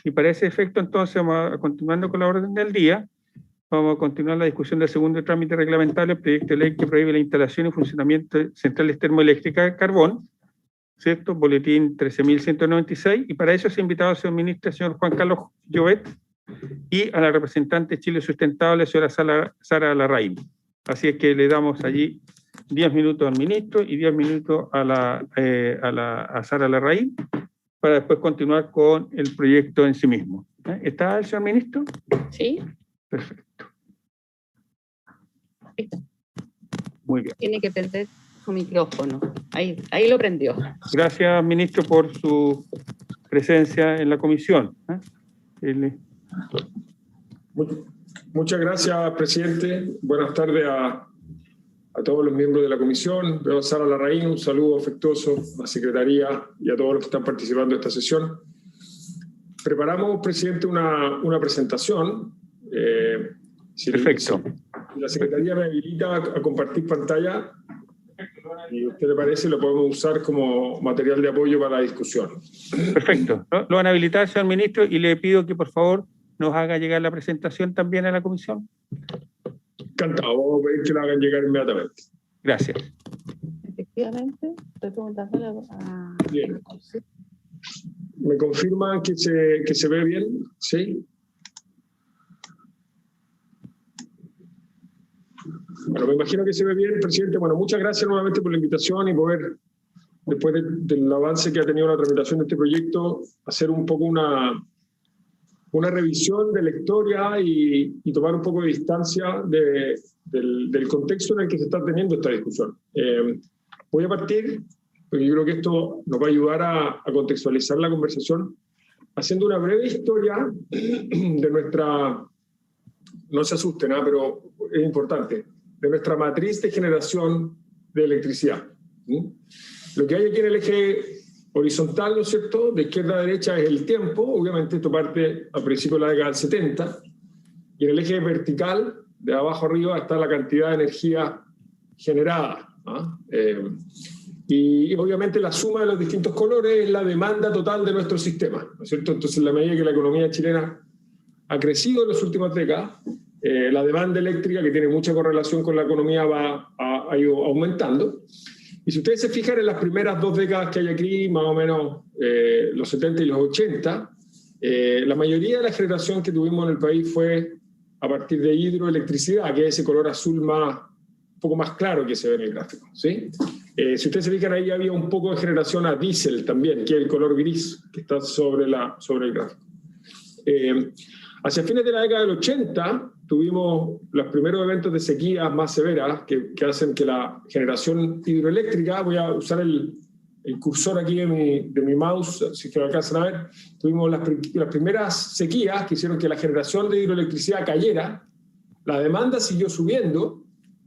Y para ese efecto, entonces, continuando con la orden del día, vamos a continuar la discusión del segundo trámite reglamentario, el proyecto de ley que prohíbe la instalación y funcionamiento de centrales termoeléctricas de carbón, ¿cierto? Boletín 13.196, y para eso se ha invitado al señor ministro, el señor Juan Carlos Llobet, y a la representante de Chile Sustentable, señora Sara Larraín. Así es que le damos allí 10 minutos al ministro y 10 minutos a Sara Larraín, para después continuar con el proyecto en sí mismo. ¿Está el señor ministro? Sí. Perfecto. Muy bien. Tiene que prender su micrófono. Ahí lo prendió. Gracias, ministro, por su presencia en la comisión. Muchas gracias, presidente. Buenas tardes a todos los miembros de la comisión. Veo a Sara Larraín, un saludo afectuoso a la secretaría y a todos los que están participando en esta sesión. Preparamos, presidente, una presentación. Perfecto. Si la secretaría me habilita a compartir pantalla, y a usted le parece, lo podemos usar como material de apoyo para la discusión. Perfecto. Lo van a habilitar, señor ministro, y le pido que, por favor, nos haga llegar la presentación también a la comisión. Encantado, vamos a pedir que la hagan llegar inmediatamente. Gracias. Efectivamente, estoy preguntando a... Bien. ¿Me confirman que se ve bien? Sí. Bueno, me imagino que se ve bien, presidente. Bueno, muchas gracias nuevamente por la invitación y poder, después del avance que ha tenido la tramitación de este proyecto, hacer un poco una revisión de la historia y tomar un poco de distancia del contexto en el que se está teniendo esta discusión. Voy a partir, porque yo creo que esto nos va a ayudar a contextualizar la conversación, haciendo una breve historia de nuestra, no se asusten, pero es importante, de nuestra matriz de generación de electricidad. Lo que hay aquí en el eje horizontal, ¿no es cierto?, de izquierda a derecha es el tiempo, obviamente esto parte a principios de la década del 70, y en el eje vertical, de abajo arriba, está la cantidad de energía generada. Y obviamente la suma de los distintos colores es la demanda total de nuestro sistema, ¿no es cierto? Entonces, en la medida que la economía chilena ha crecido en las últimas décadas, la demanda eléctrica, que tiene mucha correlación con la economía, ha ido aumentando. Y si ustedes se fijan en las primeras 2 décadas que hay aquí, más o menos los 70 y los 80, la mayoría de la generación que tuvimos en el país fue a partir de hidroelectricidad, que es ese color azul un poco más claro que se ve en el gráfico, ¿sí? Si ustedes se fijan, ahí había un poco de generación a diésel también, que es el color gris que está sobre el gráfico. Hacia fines de la década del 80 tuvimos los primeros eventos de sequías más severas que hacen que la generación hidroeléctrica, voy a usar el cursor aquí de mi mouse, si que lo alcanzan a ver, tuvimos las primeras sequías que hicieron que la generación de hidroelectricidad cayera, la demanda siguió subiendo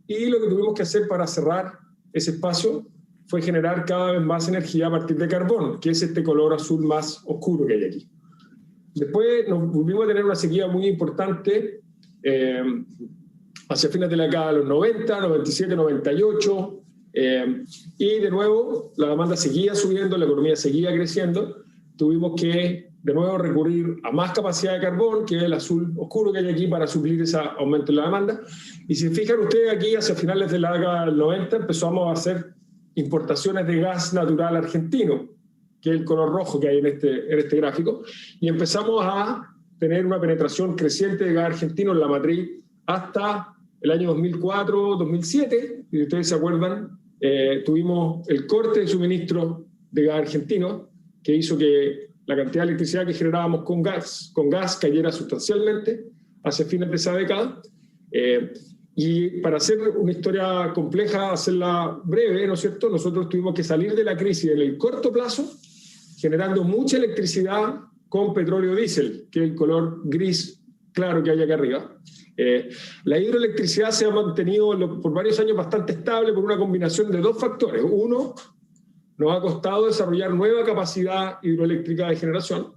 y lo que tuvimos que hacer para cerrar ese espacio fue generar cada vez más energía a partir de carbón, que es este color azul más oscuro que hay aquí. Después nos volvimos a tener una sequía muy importante hacia fines de la década de los 90, 97, 98, y de nuevo la demanda seguía subiendo, la economía seguía creciendo, tuvimos que de nuevo recurrir a más capacidad de carbón, que es el azul oscuro que hay aquí, para suplir ese aumento en la demanda. Y si fijan ustedes aquí, hacia finales de la década del 90 empezamos a hacer importaciones de gas natural argentino, que es el color rojo que hay en este gráfico, y empezamos a tener una penetración creciente de gas argentino en la matriz hasta el año 2004, 2007, y si ustedes se acuerdan, tuvimos el corte de suministro de gas argentino, que hizo que la cantidad de electricidad que generábamos con gas cayera sustancialmente hacia fines de esa década. Y para hacer una historia compleja, hacerla breve, ¿no es cierto?, nosotros tuvimos que salir de la crisis en el corto plazo, generando mucha electricidad con petróleo diésel, que es el color gris claro que hay acá arriba. La hidroelectricidad se ha mantenido por varios años bastante estable por una combinación de 2 factores. Uno, nos ha costado desarrollar nueva capacidad hidroeléctrica de generación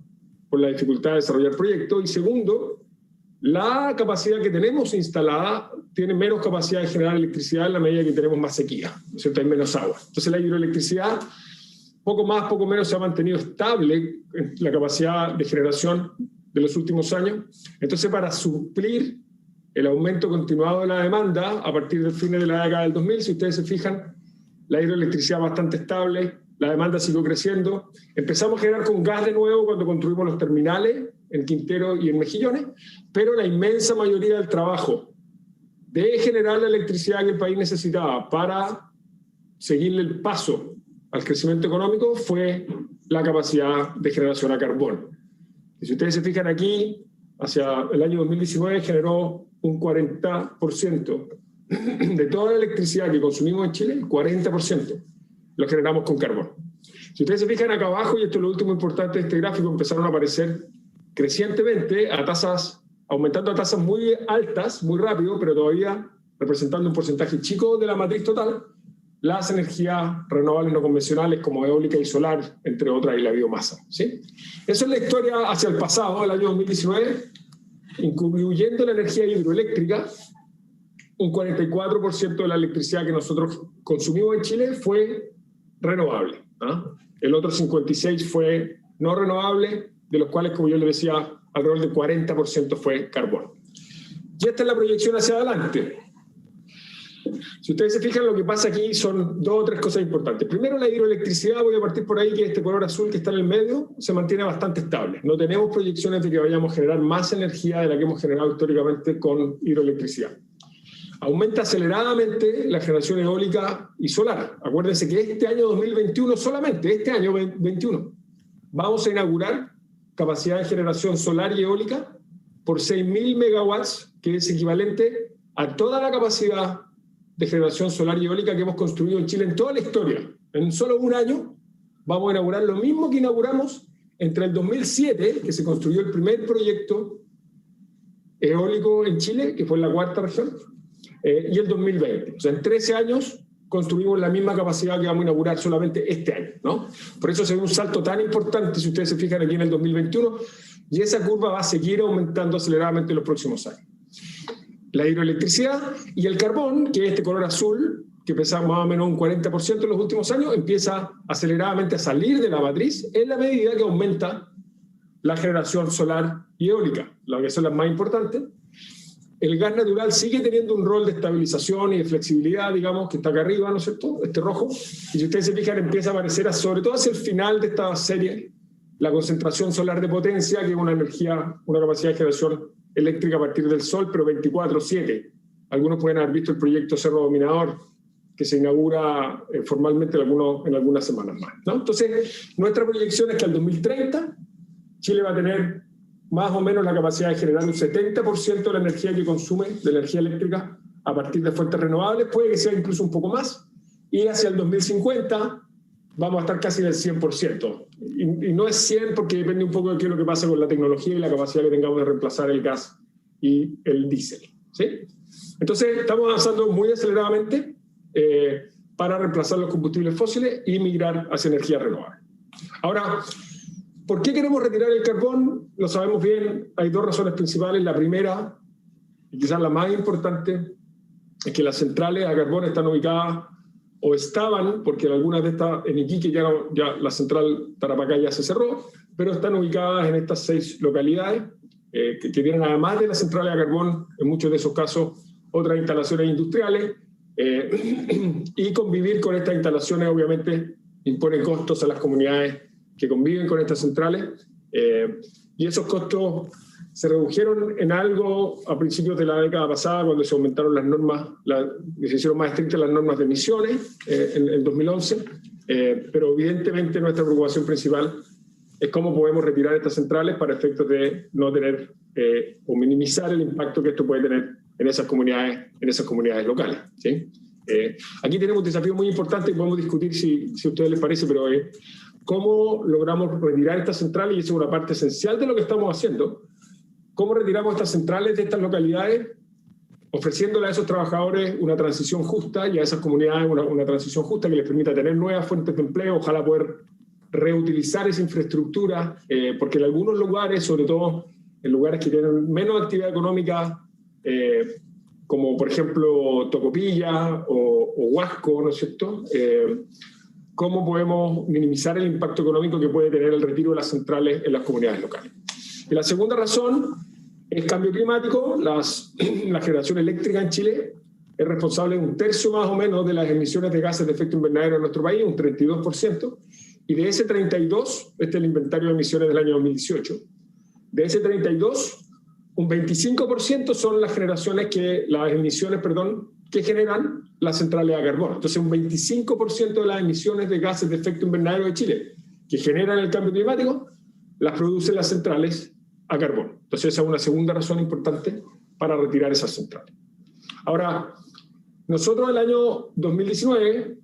por la dificultad de desarrollar proyectos. Y segundo, la capacidad que tenemos instalada tiene menos capacidad de generar electricidad en la medida que tenemos más sequía, ¿no es cierto? Hay menos agua. Entonces la hidroelectricidad poco más, poco menos se ha mantenido estable la capacidad de generación de los últimos años. Entonces, para suplir el aumento continuado de la demanda a partir del fin de la década del 2000, si ustedes se fijan, la hidroelectricidad bastante estable, la demanda siguió creciendo. Empezamos a generar con gas de nuevo cuando construimos los terminales en Quintero y en Mejillones, pero la inmensa mayoría del trabajo de generar la electricidad que el país necesitaba para seguirle el paso al crecimiento económico fue la capacidad de generación a carbón. Y si ustedes se fijan aquí, hacia el año 2019 generó un 40% de toda la electricidad que consumimos en Chile, el 40% lo generamos con carbón. Si ustedes se fijan acá abajo, y esto es lo último importante de este gráfico, empezaron a aparecer crecientemente a tasas, aumentando a tasas muy altas, muy rápido, pero todavía representando un porcentaje chico de la matriz total, las energías renovables no convencionales como eólica y solar, entre otras, y la biomasa, ¿sí? Esa es la historia hacia el pasado, el año 2019, incluyendo la energía hidroeléctrica. Un 44% de la electricidad que nosotros consumimos en Chile fue renovable, ¿no? El otro 56% fue no renovable, de los cuales, como yo les decía, alrededor del 40% fue carbón. Y esta es la proyección hacia adelante. Si ustedes se fijan, lo que pasa aquí son 2 o 3 cosas importantes. Primero, la hidroelectricidad, voy a partir por ahí, que este color azul que está en el medio, se mantiene bastante estable. No tenemos proyecciones de que vayamos a generar más energía de la que hemos generado históricamente con hidroelectricidad. Aumenta aceleradamente la generación eólica y solar. Acuérdense que este año 2021, solamente este año 2021, vamos a inaugurar capacidad de generación solar y eólica por 6.000 megawatts, que es equivalente a toda la capacidad de generación solar y eólica que hemos construido en Chile en toda la historia. En solo un año vamos a inaugurar lo mismo que inauguramos entre el 2007, que se construyó el primer proyecto eólico en Chile, que fue en la 4ª región, y el 2020. O sea, en 13 años construimos la misma capacidad que vamos a inaugurar solamente este año, ¿no? Por eso se ve un salto tan importante, si ustedes se fijan aquí en el 2021, y esa curva va a seguir aumentando aceleradamente en los próximos años. La hidroelectricidad y el carbón, que es este color azul, que pesa más o menos un 40% en los últimos años, empieza aceleradamente a salir de la matriz en la medida que aumenta la generación solar y eólica, las que son las más importantes. El gas natural sigue teniendo un rol de estabilización y de flexibilidad, digamos, que está acá arriba, ¿no es cierto?, este rojo. Y si ustedes se fijan, empieza a aparecer, sobre todo hacia el final de esta serie, la concentración solar de potencia, que es una energía, una capacidad de generación eléctrica a partir del sol, pero 24/7. Algunos pueden haber visto el proyecto Cerro Dominador, que se inaugura formalmente en algunas semanas más, ¿no? Entonces, nuestra proyección es que al 2030 Chile va a tener más o menos la capacidad de generar un 70% de la energía que consume, de la energía eléctrica, a partir de fuentes renovables, puede que sea incluso un poco más, y hacia el 2050 vamos a estar casi en el 100%. Y no es 100 porque depende un poco de qué es lo que pasa con la tecnología y la capacidad que tengamos de reemplazar el gas y el diésel, ¿sí? Entonces, estamos avanzando muy aceleradamente para reemplazar los combustibles fósiles y migrar hacia energía renovable. Ahora, ¿por qué queremos retirar el carbón? Lo sabemos bien, hay 2 razones principales. La primera, y quizás la más importante, es que las centrales a carbón están ubicadas, o estaban, porque algunas de estas, en Iquique ya la central Tarapacá ya se cerró, pero están ubicadas en estas 6 localidades, que tienen, además de las centrales a carbón, en muchos de esos casos, otras instalaciones industriales, y convivir con estas instalaciones obviamente impone costos a las comunidades que conviven con estas centrales, y esos costos se redujeron en algo a principios de la década pasada, cuando se aumentaron las normas, se hicieron más estrictas las normas de emisiones en el 2011, pero evidentemente nuestra preocupación principal es cómo podemos retirar estas centrales para efectos de no tener o minimizar el impacto que esto puede tener en esas comunidades locales, ¿sí? Aquí tenemos un desafío muy importante y podemos discutir si a ustedes les parece, pero cómo logramos retirar estas centrales, y eso es una parte esencial de lo que estamos haciendo. ¿Cómo retiramos estas centrales de estas localidades? Ofreciéndole a esos trabajadores una transición justa y a esas comunidades una transición justa que les permita tener nuevas fuentes de empleo, ojalá poder reutilizar esa infraestructura, porque en algunos lugares, sobre todo en lugares que tienen menos actividad económica, como por ejemplo Tocopilla o Huasco, ¿no es cierto?, cómo podemos minimizar el impacto económico que puede tener el retiro de las centrales en las comunidades locales. Y la segunda razón es cambio climático. La generación eléctrica en Chile es responsable de 1/3 más o menos de las emisiones de gases de efecto invernadero en nuestro país, un 32%, y de ese 32, este es el inventario de emisiones del año 2018, de ese 32, un 25% son las emisiones que generan las centrales a carbón. Entonces, un 25% de las emisiones de gases de efecto invernadero de Chile que generan el cambio climático, las producen las centrales a carbón. Entonces, esa es una segunda razón importante para retirar esas centrales. Ahora, nosotros el año 2019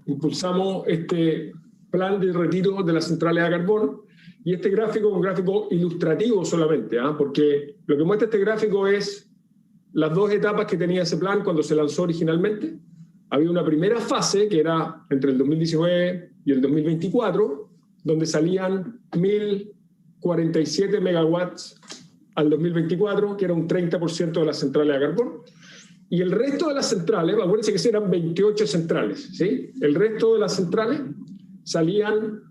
impulsamos este plan de retiro de las centrales a carbón, y este gráfico es un gráfico ilustrativo solamente, porque lo que muestra este gráfico es las dos etapas que tenía ese plan cuando se lanzó originalmente. Había una primera fase que era entre el 2019 y el 2024, donde salían 1.047 megawatts al 2024, que era un 30% de las centrales a carbón. Y el resto de las centrales, acuérdense que eran 28 centrales, ¿sí? El resto de las centrales salían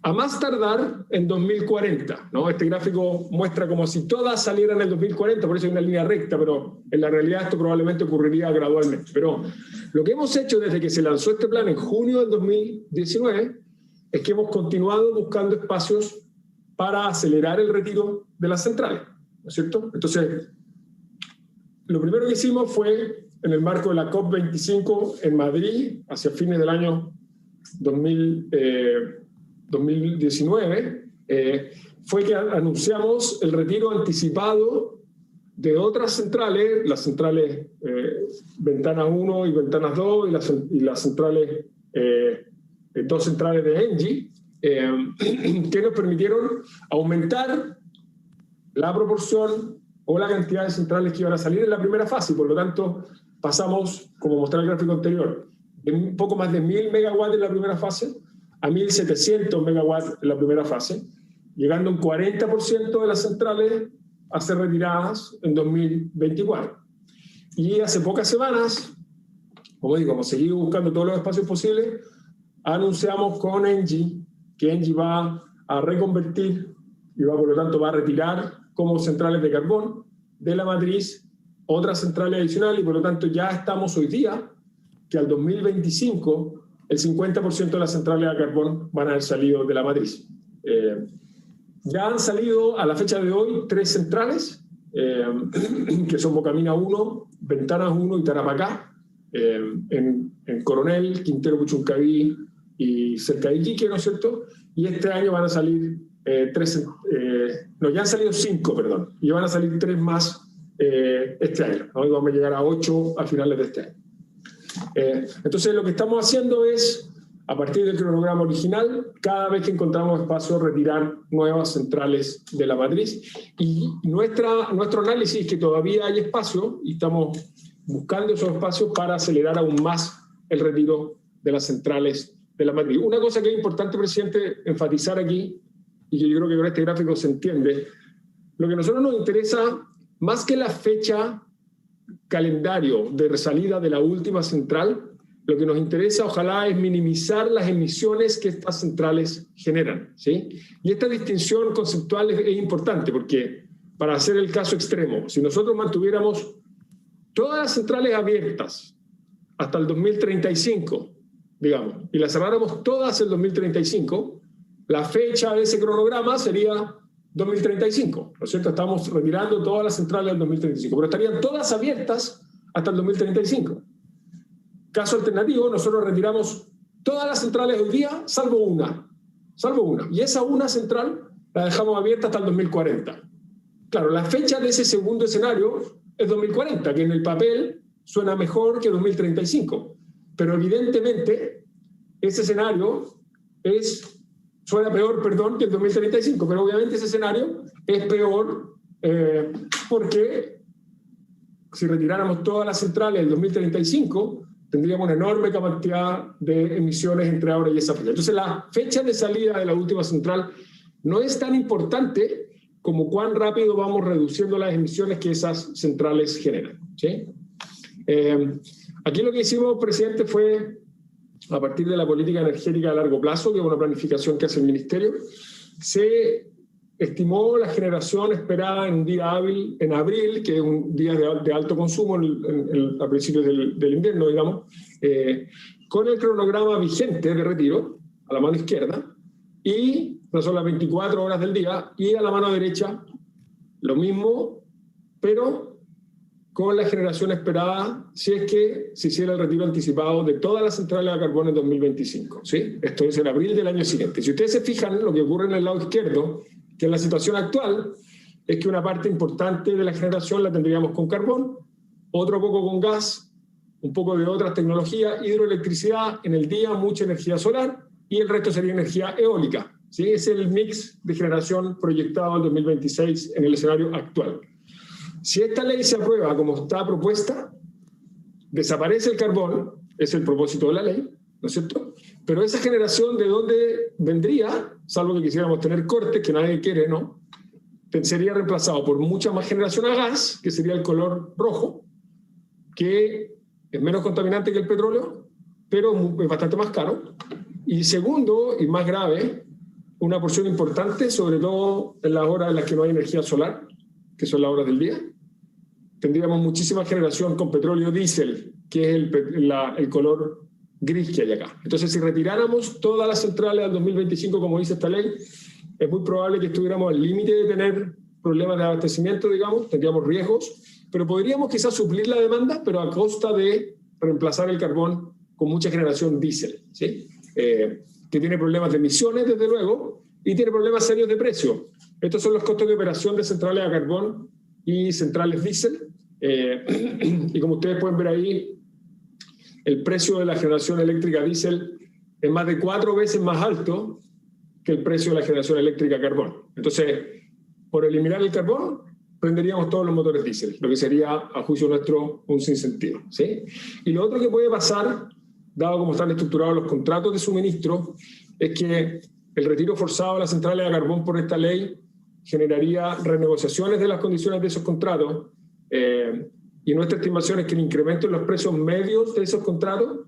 a más tardar en 2040, ¿no? Este gráfico muestra como si todas salieran en el 2040, por eso hay una línea recta, pero en la realidad esto probablemente ocurriría gradualmente. Pero lo que hemos hecho desde que se lanzó este plan en junio del 2019 es que hemos continuado buscando espacios para acelerar el retiro de las centrales, ¿no es cierto? Entonces, lo primero que hicimos fue, en el marco de la COP25 en Madrid, hacia fines del año 2019, fue que anunciamos el retiro anticipado de otras centrales, las centrales Ventanas 1 y Ventanas 2 y las centrales, dos centrales de ENGIE, que nos permitieron aumentar la proporción o la cantidad de centrales que iban a salir en la primera fase, y por lo tanto pasamos, como mostré en el gráfico anterior, de un poco más de 1.000 megawatts en la primera fase a 1.700 megawatts en la primera fase, llegando un 40% de las centrales a ser retiradas en 2024. Y hace pocas semanas, como digo, hemos seguido buscando todos los espacios posibles, anunciamos con ENGIE que ENGIE va a reconvertir y por lo tanto va a retirar como centrales de carbón de la matriz otras centrales adicionales, y por lo tanto ya estamos hoy día que al 2025 el 50% de las centrales a carbón van a haber salido de la matriz. Ya han salido a la fecha de hoy 3 centrales, que son Bocamina 1, Ventanas 1 y Tarapacá, en Coronel, Quintero Puchuncaví y cerca de Iquique, ¿no es cierto? Y este año van a salir ya han salido 5, perdón, y van a salir 3 más este año, ¿no? Y vamos a llegar a 8 a finales de este año. Entonces lo que estamos haciendo es, a partir del cronograma original, cada vez que encontramos espacio, retirar nuevas centrales de la matriz, y nuestro análisis es que todavía hay espacio y estamos buscando esos espacios para acelerar aún más el retiro de las centrales de la matriz. Una cosa que es importante, presidente, enfatizar aquí, y que yo creo que con este gráfico se entiende, lo que a nosotros nos interesa, más que la fecha calendario de resalida de la última central, lo que nos interesa, ojalá, es minimizar las emisiones que estas centrales generan, ¿sí? Y esta distinción conceptual es importante porque, para hacer el caso extremo, si nosotros mantuviéramos todas las centrales abiertas hasta el 2035, digamos, y las cerráramos todas el 2035, la fecha de ese cronograma sería 2035, ¿no es cierto? Estamos retirando todas las centrales del 2035, pero estarían todas abiertas hasta el 2035. Caso alternativo, nosotros retiramos todas las centrales hoy día, salvo una. Y esa una central la dejamos abierta hasta el 2040. Claro, la fecha de ese segundo escenario es 2040, que en el papel suena mejor que 2035. Pero evidentemente, ese escenario suena peor, que el 2035, pero obviamente ese escenario es peor porque si retiráramos todas las centrales del 2035, tendríamos una enorme cantidad de emisiones entre ahora y esa fecha. Entonces, la fecha de salida de la última central no es tan importante como cuán rápido vamos reduciendo las emisiones que esas centrales generan, ¿sí? Aquí lo que hicimos, presidente, fue a partir de la política energética a largo plazo, que es una planificación que hace el Ministerio, se estimó la generación esperada en un día hábil, en abril, que es un día de alto consumo a principios del invierno, digamos, con el cronograma vigente de retiro, a la mano izquierda, y no son las 24 horas del día, y a la mano derecha lo mismo, pero con la generación esperada si es que se hiciera el retiro anticipado de todas las centrales a carbón en 2025. ¿Sí? Esto es en abril del año siguiente. Si ustedes se fijan, lo que ocurre en el lado izquierdo, que en la situación actual, es que una parte importante de la generación la tendríamos con carbón, otro poco con gas, un poco de otras tecnologías, hidroelectricidad, en el día mucha energía solar, y el resto sería energía eólica. ¿Sí? Ese es el mix de generación proyectado en 2026 en el escenario actual. Si esta ley se aprueba como está propuesta, desaparece el carbón, es el propósito de la ley, ¿no es cierto? Pero esa generación, ¿de dónde vendría? Salvo que quisiéramos tener cortes, que nadie quiere, ¿no? Sería reemplazado por mucha más generación a gas, que sería el color rojo, que es menos contaminante que el petróleo, pero es bastante más caro. Y segundo, y más grave, una porción importante, sobre todo en las horas en las que no hay energía solar, que son las horas del día, tendríamos muchísima generación con petróleo diésel, que es el color gris que hay acá. Entonces, si retiráramos todas las centrales al 2025, como dice esta ley, es muy probable que estuviéramos al límite de tener problemas de abastecimiento, digamos, tendríamos riesgos, pero podríamos quizás suplir la demanda, pero a costa de reemplazar el carbón con mucha generación diésel, ¿sí? Que tiene problemas de emisiones, desde luego, y tiene problemas serios de precio. Estos son los costos de operación de centrales a carbón y centrales diésel. Y como ustedes pueden ver ahí, el precio de la generación eléctrica diésel es más de 4 veces más alto que el precio de la generación eléctrica a carbón. Entonces, por eliminar el carbón, prenderíamos todos los motores diésel, lo que sería, a juicio nuestro, un sinsentido, ¿sí? Y lo otro que puede pasar, dado cómo están estructurados los contratos de suministro, es que el retiro forzado de las centrales a carbón por esta ley generaría renegociaciones de las condiciones de esos contratos, y nuestra estimación es que el incremento en los precios medios de esos contratos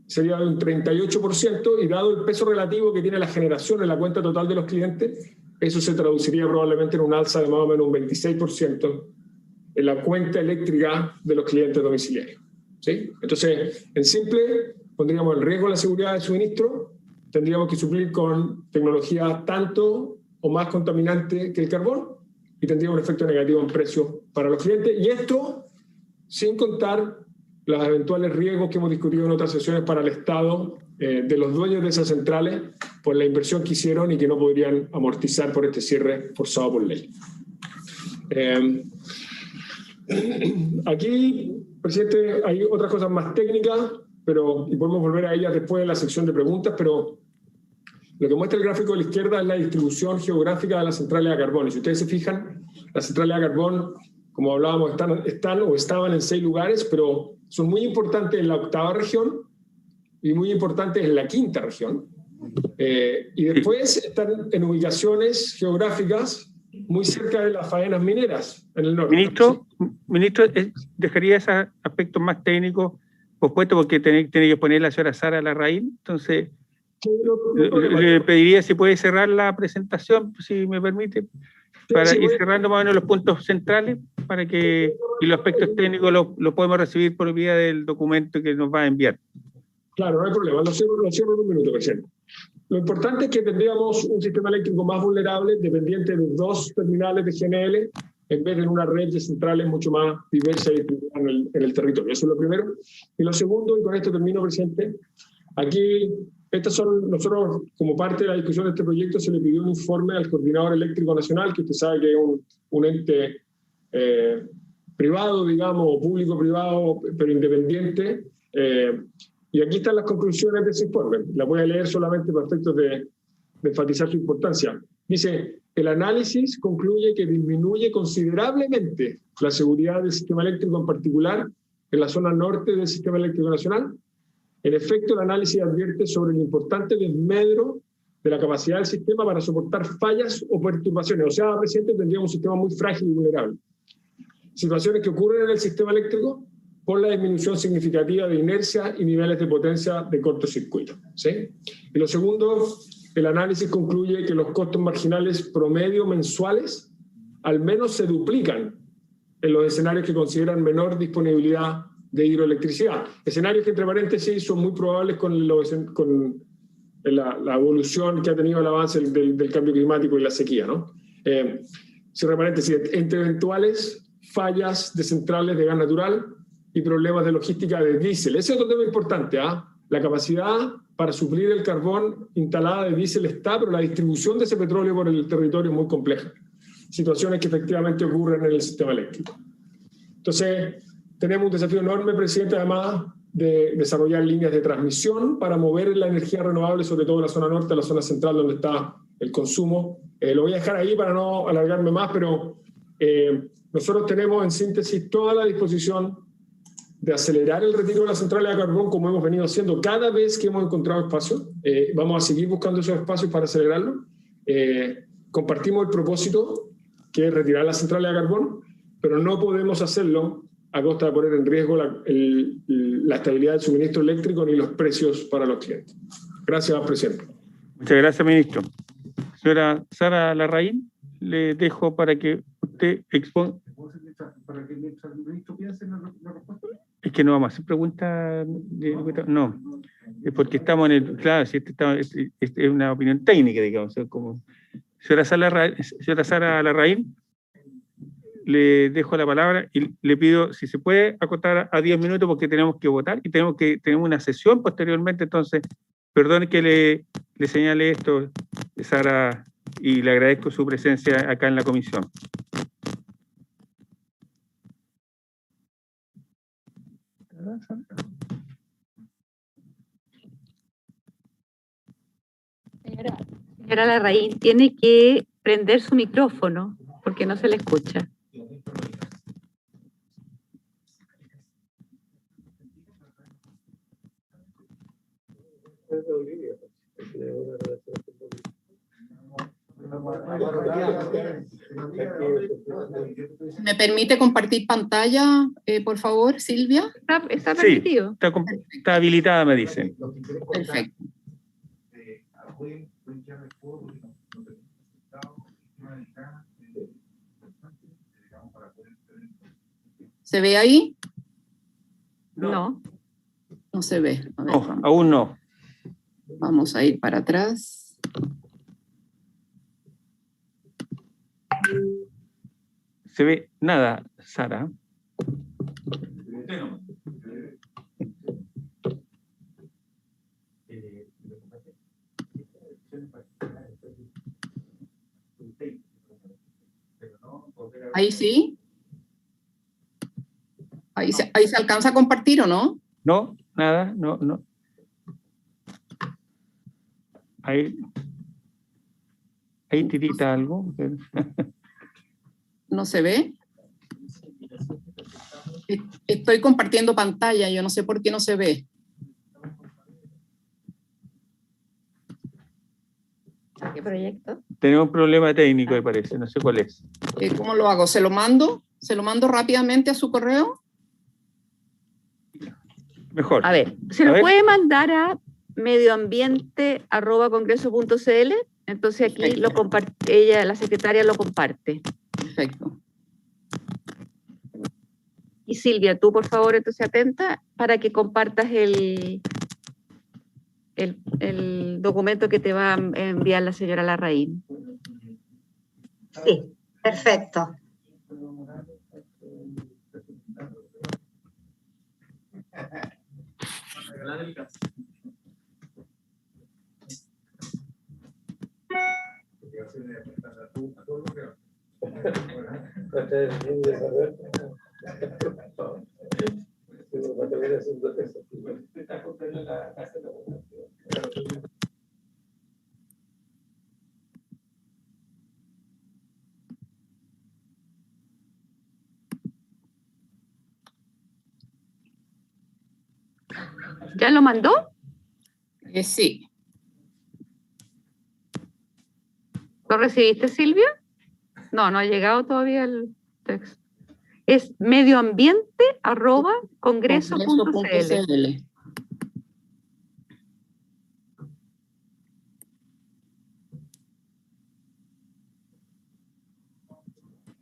sería de un 38%, y dado el peso relativo que tiene la generación en la cuenta total de los clientes, eso se traduciría probablemente en un alza de más o menos un 26% en la cuenta eléctrica de los clientes domiciliarios, ¿sí? Entonces, en simple, pondríamos en riesgo la seguridad de suministro, tendríamos que suplir con tecnología tanto o más contaminante que el carbón, y tendría un efecto negativo en precio para los clientes, y esto sin contar los eventuales riesgos que hemos discutido en otras sesiones para el Estado, de los dueños de esas centrales, por la inversión que hicieron y que no podrían amortizar por este cierre forzado por ley. Aquí, presidente, hay otras cosas más técnicas, y podemos volver a ellas después de la sección de preguntas, pero lo que muestra el gráfico de la izquierda es la distribución geográfica de las centrales a carbón. Y si ustedes se fijan, las centrales a carbón, como hablábamos, están o estaban en 6 lugares, pero son muy importantes en la 8ª región y muy importantes en la 5ª región. Y después están en ubicaciones geográficas muy cerca de las faenas mineras en el norte. Ministro, dejaría esos aspectos más técnicos pospuestos, porque tiene que poner la señora Sara Larraín. Entonces, le pediría si puede cerrar la presentación, si me permite, para ir cerrando más o menos los puntos centrales, para que y los aspectos técnicos lo podemos recibir por vía del documento que nos va a enviar. Claro, no hay problema, lo cierro en un minuto, presidente. Lo importante es que tendríamos un sistema eléctrico más vulnerable, dependiente de 2 terminales de GNL, en vez de una red de centrales mucho más diversa y distribuida en el territorio. Eso es lo primero. Y lo segundo, y con esto termino, presidente, aquí, nosotros, como parte de la discusión de este proyecto, se le pidió un informe al Coordinador Eléctrico Nacional, que usted sabe que es un ente privado, digamos, o público-privado, pero independiente. Y aquí están las conclusiones de ese informe. La voy a leer solamente para efectos de enfatizar su importancia. Dice, el análisis concluye que disminuye considerablemente la seguridad del sistema eléctrico, en particular en la zona norte del sistema eléctrico nacional. En efecto, el análisis advierte sobre el importante desmedro de la capacidad del sistema para soportar fallas o perturbaciones. O sea, presidente, tendríamos un sistema muy frágil y vulnerable. Situaciones que ocurren en el sistema eléctrico por la disminución significativa de inercia y niveles de potencia de cortocircuito, ¿sí? Y lo segundo, el análisis concluye que los costos marginales promedio mensuales al menos se duplican en los escenarios que consideran menor disponibilidad de hidroelectricidad. Escenarios que, entre paréntesis, son muy probables con la evolución que ha tenido el avance del cambio climático y la sequía, ¿no? Cierre paréntesis, entre eventuales fallas de centrales de gas natural y problemas de logística de diésel. Ese es otro tema importante, ¿ah? La capacidad para suplir el carbón instalada de diésel está, pero la distribución de ese petróleo por el territorio es muy compleja. Situaciones que efectivamente ocurren en el sistema eléctrico. Entonces, tenemos un desafío enorme, presidente, además de desarrollar líneas de transmisión para mover la energía renovable, sobre todo en la zona norte, la zona central, donde está el consumo. Lo voy a dejar ahí para no alargarme más, pero nosotros tenemos en síntesis toda la disposición de acelerar el retiro de las centrales de carbón, como hemos venido haciendo cada vez que hemos encontrado espacios. Vamos a seguir buscando esos espacios para acelerarlo. Compartimos el propósito, que es retirar las centrales de carbón, pero no podemos hacerlo a costa de poner en riesgo la estabilidad del suministro eléctrico ni los precios para los clientes. Gracias, presidente. Muchas gracias, ministro. Señora Sara Larraín, le dejo para que usted exponga. Para que mientras el ministro piense en la respuesta. Es que no vamos a hacer preguntas. No, es porque estamos en el. Claro, si es una opinión técnica, digamos. Como, señora Sara Larraín, le dejo la palabra y le pido si se puede acotar a 10 minutos porque tenemos que votar y tenemos que tener una sesión posteriormente. Entonces, perdone que le señale esto, Sara, y le agradezco su presencia acá en la comisión. Señora Larraín, tiene que prender su micrófono porque no se le escucha. ¿Me permite compartir pantalla, por favor, Silvia? Está permitido. Sí, está habilitada, me dicen. Perfecto. ¿Se ve ahí? No. No se ve. A ver, No, aún no. vamos a ir para atrás. Se ve nada, Sara. Ahí sí. Ahí se alcanza a compartir, ¿o no? No, nada, no. Ahí tirita algo. ¿No se ve? Estoy compartiendo pantalla, yo no sé por qué no se ve. ¿Qué proyecto? Tenemos un problema técnico, me parece, no sé cuál es. ¿Cómo lo hago? ¿Se lo mando? ¿Se lo mando rápidamente a su correo? Mejor. A ver, se lo puede mandar a medioambiente@congreso.cl. Entonces aquí lo comparte, ella, la secretaria, lo comparte. Perfecto. Y Silvia, tú por favor, entonces atenta para que compartas el documento que te va a enviar la señora Larraín. Sí, perfecto. ¿Ya lo mandó? Sí. ¿Lo recibiste, Silvia? No, no ha llegado todavía el texto. Es medioambiente@congreso.cl.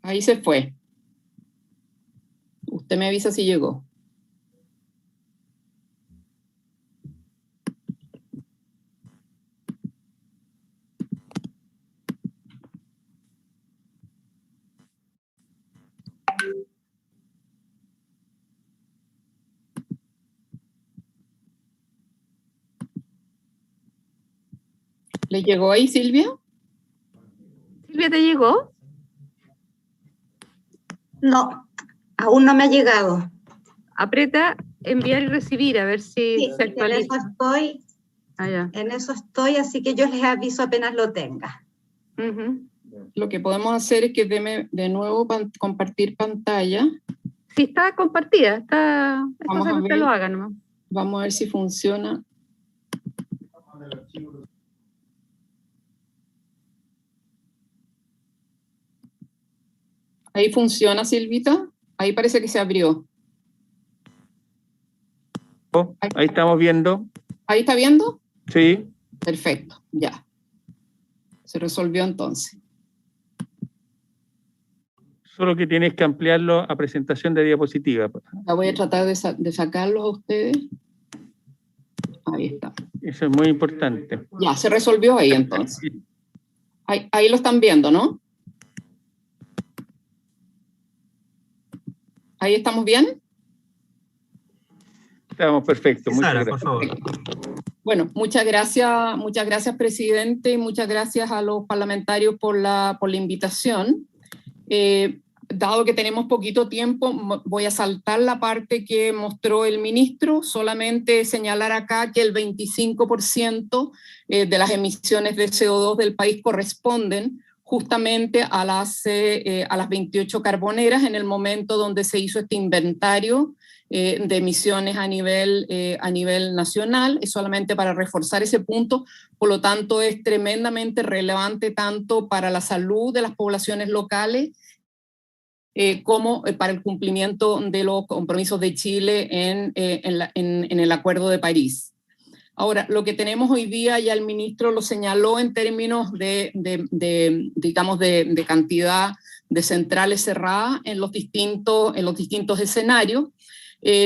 Ahí se fue. Usted me avisa si llegó. ¿Le llegó ahí, Silvia? ¿Silvia, te llegó? No, aún no me ha llegado. Aprieta enviar y recibir, a ver si Sí, se en eso actualiza. estoy, Ah, ya. en eso estoy, así que yo les aviso apenas lo tenga. Ujú. Lo que podemos hacer es que deme de nuevo compartir pantalla. Sí, está compartida, está... Es Vamos cosa a que usted ver. lo haga nomás. Vamos a ver si funciona. Ahí funciona, Silvita. Ahí parece que se abrió. Ahí estamos viendo. ¿Ahí está viendo? Sí. Perfecto, ya. Se resolvió entonces. Solo que tienes que ampliarlo a presentación de diapositiva. La voy a tratar de sacarlos a ustedes. Ahí está. Eso es muy importante. Ya, se resolvió ahí entonces. Ahí lo están viendo, ¿no? ¿Ahí estamos bien? Estamos perfectos. Muchas Sara, gracias. por favor. Bueno, muchas gracias, presidente, y muchas gracias a los parlamentarios por la invitación. Dado que tenemos poquito tiempo, voy a saltar la parte que mostró el ministro, solamente señalar acá que el 25% de las emisiones de CO2 del país corresponden justamente a las 28 carboneras en el momento donde se hizo este inventario de emisiones a nivel nacional. Es solamente para reforzar ese punto, por lo tanto es tremendamente relevante tanto para la salud de las poblaciones locales como para el cumplimiento de los compromisos de Chile en el Acuerdo de París. Ahora, lo que tenemos hoy día, ya el ministro lo señaló en términos digamos, de cantidad de centrales cerradas en los distintos escenarios.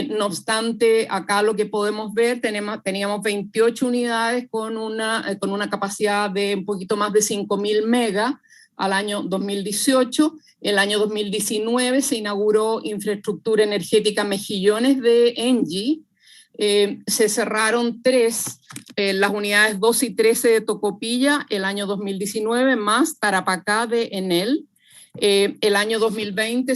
No obstante, acá lo que podemos ver, teníamos 28 unidades con una capacidad de un poquito más de 5.000 megas al año 2018. El año 2019 se inauguró Infraestructura Energética Mejillones de ENGIE. Se cerraron 3, las unidades 2 y 13 de Tocopilla el año 2019, más Tarapacá de Enel. El año 2020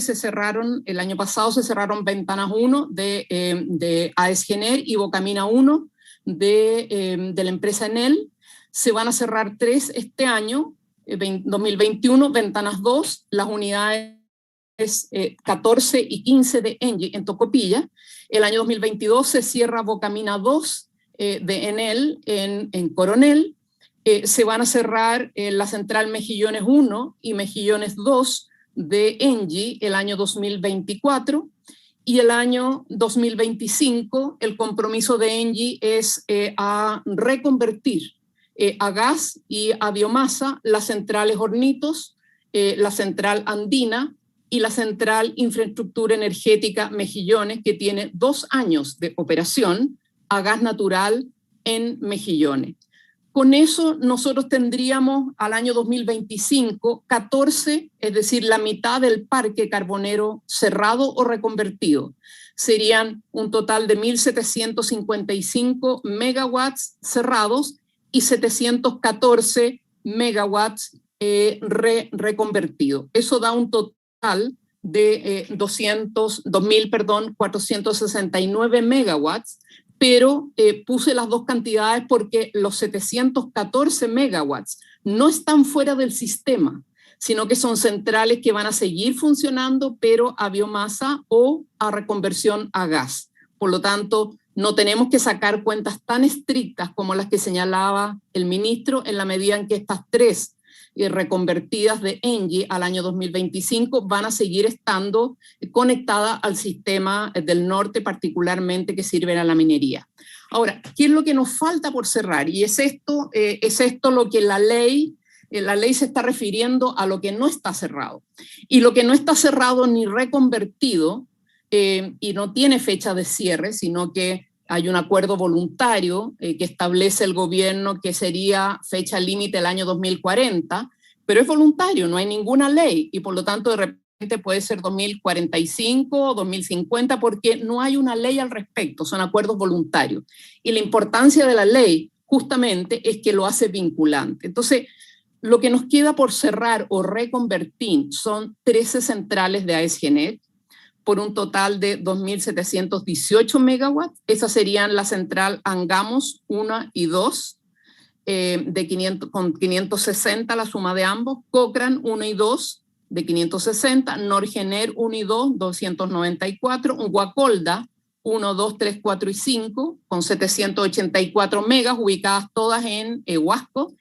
el año pasado se cerraron Ventanas 1 de AESGener y Bocamina 1 de la empresa Enel. Se van a cerrar 3 este año, 2021, Ventanas 2, las unidades 14 y 15 de ENGIE en Tocopilla. El año 2022 se cierra Bocamina 2 de Enel en Coronel. Se van a cerrar la central Mejillones 1 y Mejillones 2 de ENGIE el año 2024. Y el año 2025 el compromiso de ENGIE es a reconvertir a gas y a biomasa las centrales Hornitos, la central Andina y la central Infraestructura Energética Mejillones, que tiene 2 años de operación a gas natural en Mejillones. Con eso nosotros tendríamos al año 2025 14, es decir, la mitad del parque carbonero cerrado o reconvertido. Serían un total de 1.755 megawatts cerrados y 714 megawatts reconvertidos. Eso da un total de 2.469 megawatts, pero puse las dos cantidades porque los 714 megawatts no están fuera del sistema, sino que son centrales que van a seguir funcionando, pero a biomasa o a reconversión a gas. Por lo tanto, no tenemos que sacar cuentas tan estrictas como las que señalaba el ministro, en la medida en que estas 3 reconvertidas de ENGIE al año 2025 van a seguir estando conectadas al sistema del norte, particularmente que sirven a la minería. Ahora, ¿qué es lo que nos falta por cerrar? Y es esto lo que la ley se está refiriendo a lo que no está cerrado. Y lo que no está cerrado ni reconvertido, y no tiene fecha de cierre, sino que hay un acuerdo voluntario que establece el gobierno que sería fecha límite el año 2040, pero es voluntario, no hay ninguna ley y por lo tanto de repente puede ser 2045 o 2050 porque no hay una ley al respecto, son acuerdos voluntarios. Y la importancia de la ley justamente es que lo hace vinculante. Entonces, lo que nos queda por cerrar o reconvertir son 13 centrales de AES Gener, por un total de 2.718 megawatts. Esas serían la central Angamos 1 y 2, con 560 la suma de ambos, Cochrane 1 y 2 de 560, Norgener 1 y 2, 294, Guacolda 1, 2, 3, 4 y 5, con 784 megas, ubicadas todas en Huasco,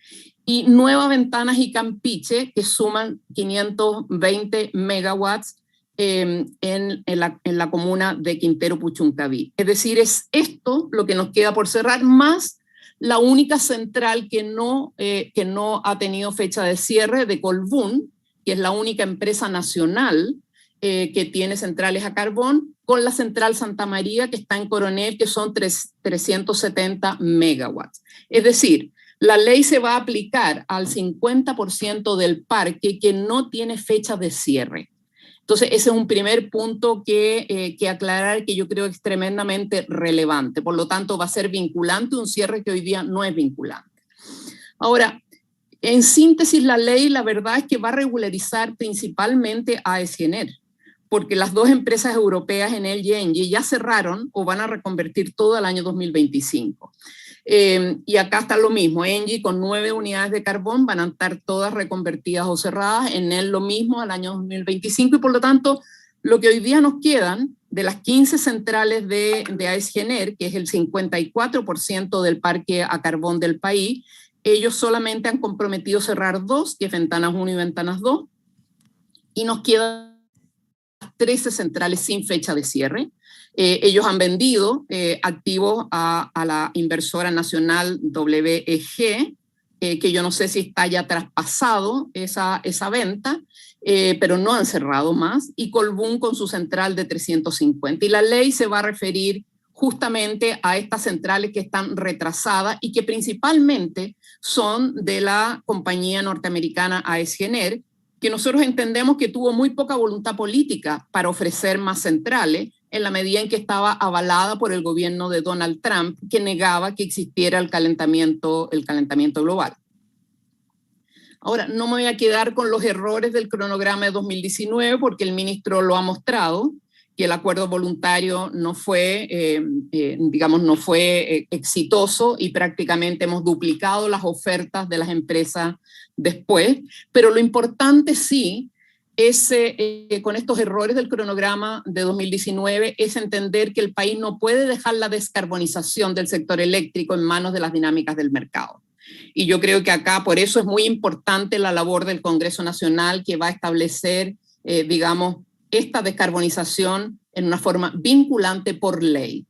y Nueva Ventanas y Campiche, que suman 520 megawatts, en la comuna de Quintero Puchuncaví. Es decir, es esto lo que nos queda por cerrar, más la única central que no ha tenido fecha de cierre de Colbún, que es la única empresa nacional que tiene centrales a carbón, con la central Santa María, que está en Coronel, que son 370 megawatts. Es decir, la ley se va a aplicar al 50% del parque que no tiene fecha de cierre. Entonces, ese es un primer punto que aclarar, que yo creo que es tremendamente relevante. Por lo tanto, va a ser vinculante un cierre que hoy día no es vinculante. Ahora, en síntesis, la ley, la verdad es que va a regularizar principalmente a AES Gener, porque las dos empresas europeas, Enel y ENGIE, ya cerraron o van a reconvertir todo al año 2025. Y acá está lo mismo, ENGIE con 9 unidades de carbón van a estar todas reconvertidas o cerradas, Enel lo mismo al año 2025 y por lo tanto lo que hoy día nos quedan de las 15 centrales de AES Gener, que es el 54% del parque a carbón del país, ellos solamente han comprometido cerrar 2, que es Ventanas 1 y Ventanas 2, y nos quedan 13 centrales sin fecha de cierre. Ellos han vendido activos a la inversora nacional WEG, que yo no sé si está ya traspasado esa venta, pero no han cerrado más, y Colbún con su central de 350. Y la ley se va a referir justamente a estas centrales que están retrasadas y que principalmente son de la compañía norteamericana AES Gener, que nosotros entendemos que tuvo muy poca voluntad política para ofrecer más centrales, en la medida en que estaba avalada por el gobierno de Donald Trump, que negaba que existiera el calentamiento global. Ahora, no me voy a quedar con los errores del cronograma de 2019, porque el ministro lo ha mostrado, que el acuerdo voluntario no fue exitoso y prácticamente hemos duplicado las ofertas de las empresas después. Pero lo importante sí es, con estos errores del cronograma de 2019, es entender que el país no puede dejar la descarbonización del sector eléctrico en manos de las dinámicas del mercado. Y yo creo que acá por eso es muy importante la labor del Congreso Nacional, que va a establecer, esta descarbonización en una forma vinculante por ley.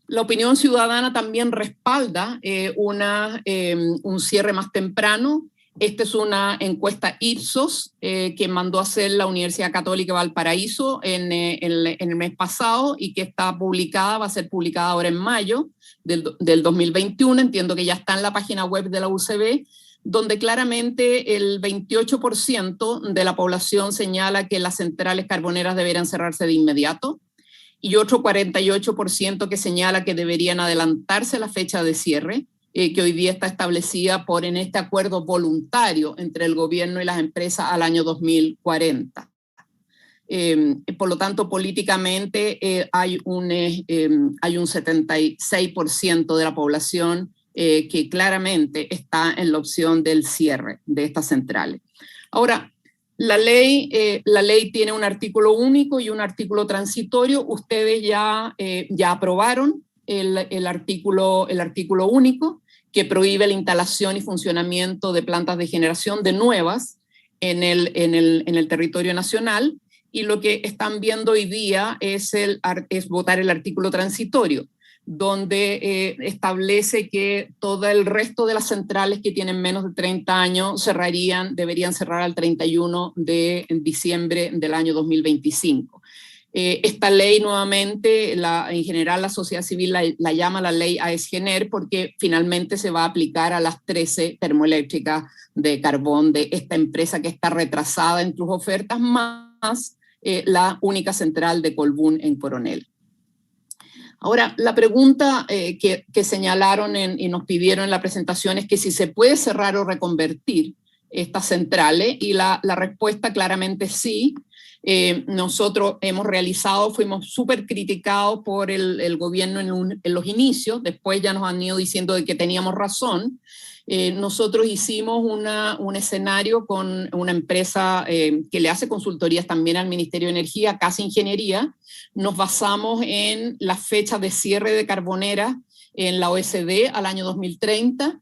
La opinión ciudadana también respalda un cierre más temprano. Esta es una encuesta Ipsos que mandó a hacer la Universidad Católica de Valparaíso en el mes pasado y que está publicada, va a ser publicada ahora en mayo del 2021. Entiendo que ya está en la página web de la UCB, donde claramente el 28% de la población señala que las centrales carboneras deberían cerrarse de inmediato y otro 48% que señala que deberían adelantarse la fecha de cierre, que hoy día está establecida en este acuerdo voluntario entre el gobierno y las empresas al año 2040. Por lo tanto, políticamente hay un 76% de la población que claramente está en la opción del cierre de estas centrales. Ahora, la ley tiene un artículo único y un artículo transitorio. Ustedes ya aprobaron el artículo único, que prohíbe la instalación y funcionamiento de plantas de generación de nuevas en el territorio nacional, y lo que están viendo hoy día es votar el artículo transitorio, donde establece que todo el resto de las centrales que tienen menos de 30 años deberían cerrar al 31 de diciembre del año 2025. Esta ley nuevamente, en general la sociedad civil la llama la ley AESGENER, porque finalmente se va a aplicar a las 13 termoeléctricas de carbón de esta empresa que está retrasada en sus ofertas, más la única central de Colbún en Coronel. Ahora, la pregunta que señalaron y nos pidieron en la presentación es que si se puede cerrar o reconvertir estas centrales, y la respuesta claramente sí. Nosotros fuimos súper criticados por el gobierno en los inicios, después ya nos han ido diciendo de que teníamos razón. Nosotros hicimos un escenario con una empresa que le hace consultorías también al Ministerio de Energía, Casa Ingeniería. Nos basamos en la fecha de cierre de Carbonera en la OSD al año 2030,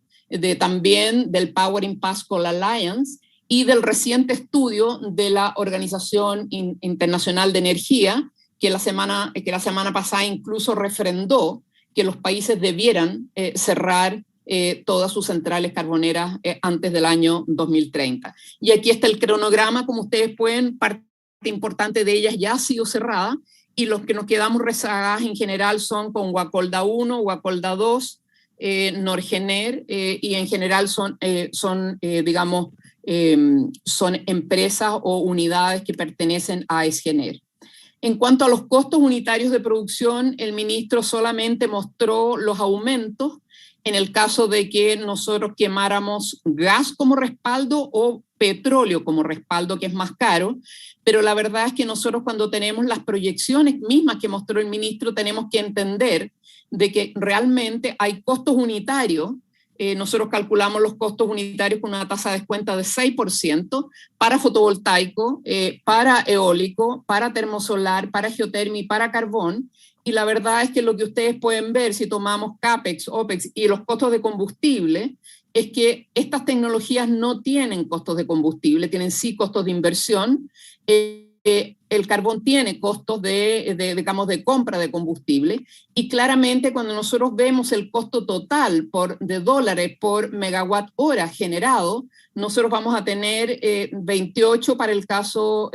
también del Power in Pasco Alliance, y del reciente estudio de la Organización Internacional de Energía, que la semana pasada incluso refrendó que los países debieran cerrar todas sus centrales carboneras antes del año 2030. Y aquí está el cronograma, como ustedes pueden, parte importante de ellas ya ha sido cerrada, y los que nos quedamos rezagadas en general son con Guacolda 1, Guacolda 2, Norgener, y en general son empresas o unidades que pertenecen a AESGENER. En cuanto a los costos unitarios de producción, el ministro solamente mostró los aumentos en el caso de que nosotros quemáramos gas como respaldo o petróleo como respaldo, que es más caro, pero la verdad es que nosotros, cuando tenemos las proyecciones mismas que mostró el ministro, tenemos que entender de que realmente hay costos unitarios. Nosotros calculamos los costos unitarios con una tasa de descuento de 6% para fotovoltaico, para eólico, para termosolar, para geotermia y para carbón. Y la verdad es que lo que ustedes pueden ver si tomamos CAPEX, OPEX y los costos de combustible es que estas tecnologías no tienen costos de combustible, tienen sí costos de inversión. El carbón tiene costos de compra de combustible, y claramente cuando nosotros vemos el costo total de dólares por megawatt hora generado, nosotros vamos a tener 28 para el caso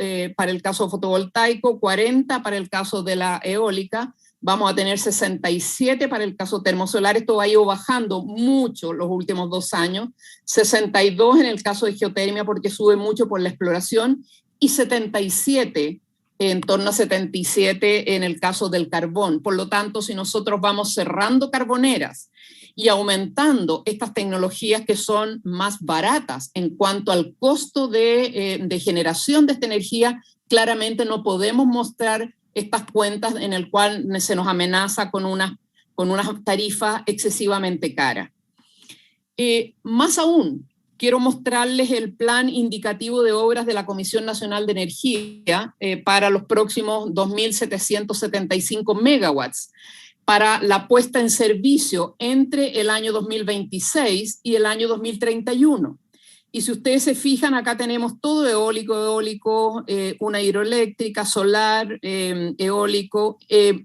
fotovoltaico, 40 para el caso de la eólica, vamos a tener 67 para el caso termosolar. Esto ha ido bajando mucho los últimos 2 años, 62 en el caso de geotermia porque sube mucho por la exploración, y 77, en torno a 77 en el caso del carbón. Por lo tanto, si nosotros vamos cerrando carboneras y aumentando estas tecnologías que son más baratas en cuanto al costo de generación de esta energía, claramente no podemos mostrar estas cuentas en el cual se nos amenaza con unas tarifas excesivamente caras. Más aún, quiero mostrarles el plan indicativo de obras de la Comisión Nacional de Energía para los próximos 2.775 megawatts para la puesta en servicio entre el año 2026 y el año 2031. Y si ustedes se fijan, acá tenemos todo eólico, una hidroeléctrica, solar, eólico,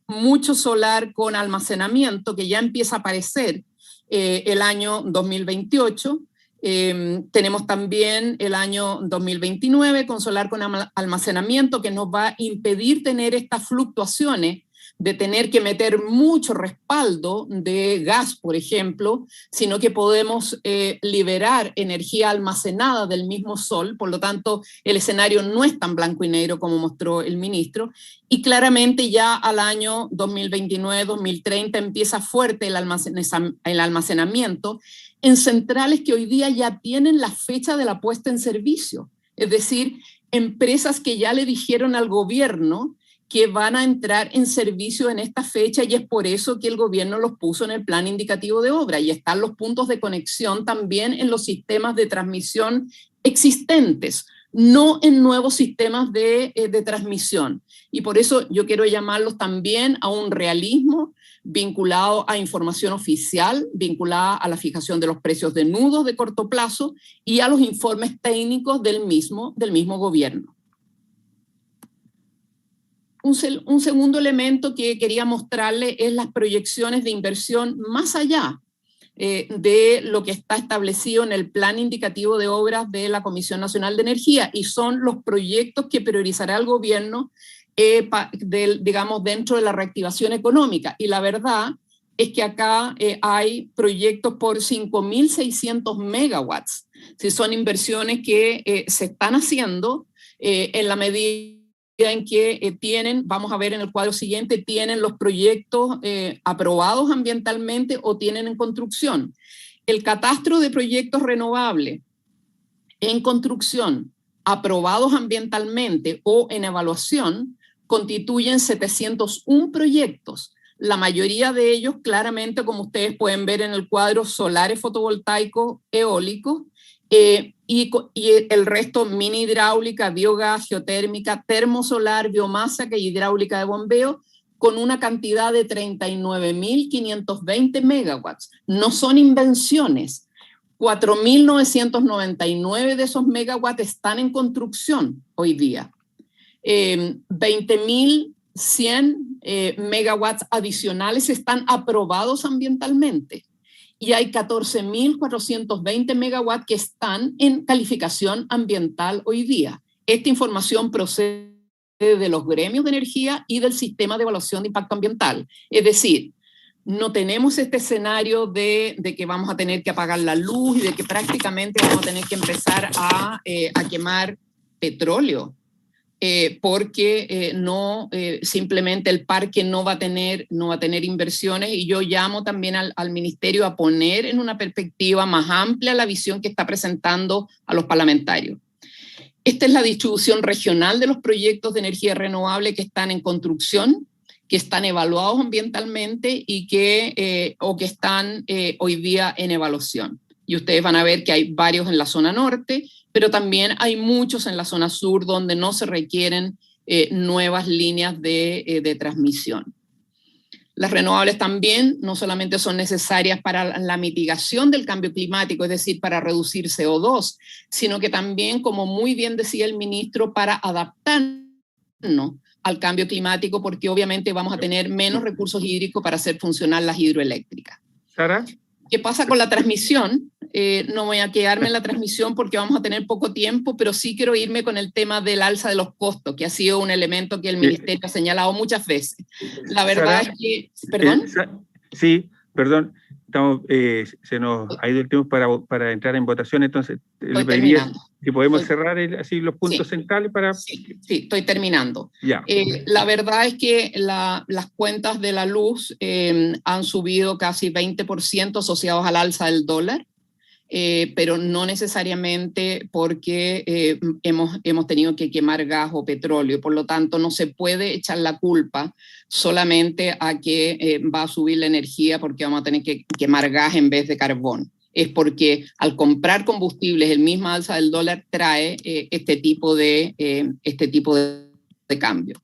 mucho solar con almacenamiento que ya empieza a aparecer el año 2028. Tenemos también el año 2029 con solar con almacenamiento, que nos va a impedir tener estas fluctuaciones de tener que meter mucho respaldo de gas, por ejemplo, sino que podemos liberar energía almacenada del mismo sol. Por lo tanto, el escenario no es tan blanco y negro como mostró el ministro, y claramente ya al año 2029-2030 empieza fuerte el almacenamiento en centrales que hoy día ya tienen la fecha de la puesta en servicio, es decir, empresas que ya le dijeron al gobierno que van a entrar en servicio en esta fecha, y es por eso que el gobierno los puso en el plan indicativo de obra, y están los puntos de conexión también en los sistemas de transmisión existentes, no en nuevos sistemas de transmisión. Y por eso yo quiero llamarlos también a un realismo. vinculado a información oficial, vinculada a la fijación de los precios de nudos de corto plazo y a los informes técnicos del mismo gobierno. Un segundo elemento que quería mostrarle es las proyecciones de inversión más allá de lo que está establecido en el Plan Indicativo de Obras de la Comisión Nacional de Energía, y son los proyectos que priorizará el gobierno digamos, dentro de la reactivación económica. Y la verdad es que acá hay proyectos por 5.600 megawatts. Si son inversiones que se están haciendo en la medida en que tienen, vamos a ver en el cuadro siguiente, tienen los proyectos aprobados ambientalmente o tienen en construcción. El catastro de proyectos renovables en construcción, aprobados ambientalmente o en evaluación, constituyen 701 proyectos. La mayoría de ellos, claramente, como ustedes pueden ver en el cuadro, solares fotovoltaicos, eólicos, y el resto mini hidráulica, biogás, geotérmica, termosolar, biomasa y hidráulica de bombeo, con una cantidad de 39.520 megawatts. No son invenciones. 4.999 de esos megawatts están en construcción hoy día. 20.100 megawatts adicionales están aprobados ambientalmente. Y hay 14.420 megawatts que están en calificación ambiental hoy día. Esta información procede de los gremios de energía y del sistema de evaluación de impacto ambiental. Es decir, no tenemos este escenario de que vamos a tener que apagar la luz y de que prácticamente vamos a tener que empezar a quemar petróleo. Porque simplemente el parque no va a tener inversiones, y yo llamo también al ministerio a poner en una perspectiva más amplia la visión que está presentando a los parlamentarios. Esta es la distribución regional de los proyectos de energía renovable que están en construcción, que están evaluados ambientalmente y que están hoy día en evaluación. Y ustedes van a ver que hay varios en la zona norte, pero también hay muchos en la zona sur donde no se requieren nuevas líneas de transmisión. Las renovables también no solamente son necesarias para la mitigación del cambio climático, es decir, para reducir CO2, sino que también, como muy bien decía el ministro, para adaptarnos al cambio climático, porque obviamente vamos a tener menos recursos hídricos para hacer funcionar las hidroeléctricas. Sara. ¿Qué pasa con la transmisión? No voy a quedarme en la transmisión porque vamos a tener poco tiempo, pero sí quiero irme con el tema del alza de los costos, que ha sido un elemento que el ministerio ha señalado muchas veces. La verdad es que... ¿Perdón? Sí, perdón. Se nos ha ido el tiempo para entrar en votación, entonces le pediría si podemos cerrar así los puntos centrales para... Sí, estoy terminando. Ya. La verdad es que las cuentas de la luz han subido casi 20% asociados al alza del dólar, pero no necesariamente porque hemos tenido que quemar gas o petróleo. Por lo tanto, no se puede echar la culpa solamente a que va a subir la energía porque vamos a tener que quemar gas en vez de carbón. Es porque al comprar combustibles, el mismo alza del dólar trae este tipo de cambio.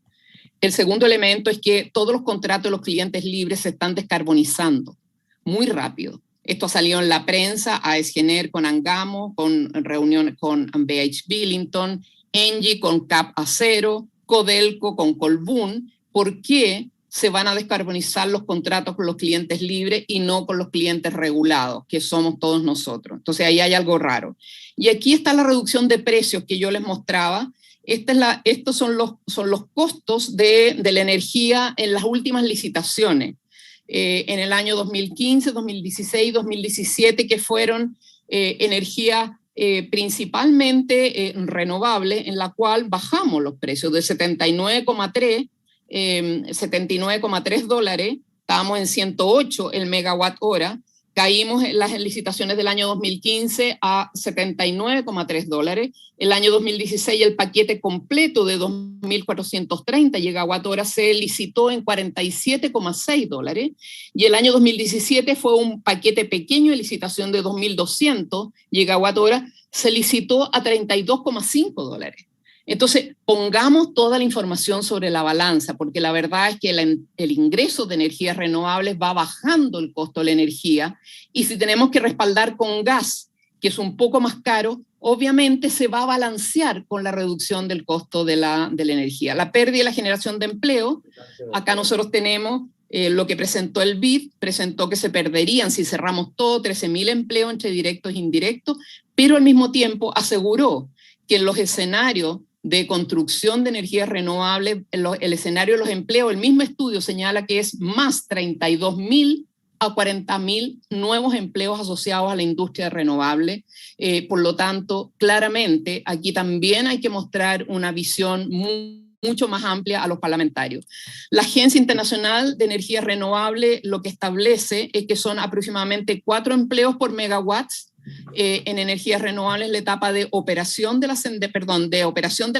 El segundo elemento es que todos los contratos de los clientes libres se están descarbonizando muy rápido. Esto ha salido en la prensa, AES-Gener con Angamo, con reuniones con BH Billington, Engie con Cap Acero, Codelco con Colbún. ¿Por qué se van a descarbonizar los contratos con los clientes libres y no con los clientes regulados, que somos todos nosotros? Entonces ahí hay algo raro. Y aquí está la reducción de precios que yo les mostraba. Estos son los costos de la energía en las últimas licitaciones. En el año 2015, 2016, 2017, que fueron energía principalmente renovable, en la cual bajamos los precios de 79,3 dólares, estábamos en 108 el megawatt hora, caímos en las licitaciones del año 2015 a 79,3 dólares, el año 2016 el paquete completo de 2.430 gigawatt hora se licitó en 47,6 dólares, y el año 2017 fue un paquete pequeño de licitación de 2.200 gigawatt hora, se licitó a 32,5 dólares. Entonces, pongamos toda la información sobre la balanza, porque la verdad es que el ingreso de energías renovables va bajando el costo de la energía, y si tenemos que respaldar con gas, que es un poco más caro, obviamente se va a balancear con la reducción del costo de la energía. La pérdida de la generación de empleo, acá nosotros tenemos lo que presentó el BID, presentó que se perderían, si cerramos todo, 13.000 empleos entre directos e indirectos, pero al mismo tiempo aseguró que en los escenarios de construcción de energías renovables, el escenario de los empleos, el mismo estudio señala que es más 32.000 a 40.000 nuevos empleos asociados a la industria renovable. Por lo tanto, claramente, aquí también hay que mostrar una visión mucho más amplia a los parlamentarios. La Agencia Internacional de Energía Renovable lo que establece es que son aproximadamente 4 empleos por megawatts en energías renovables, la etapa de operación de las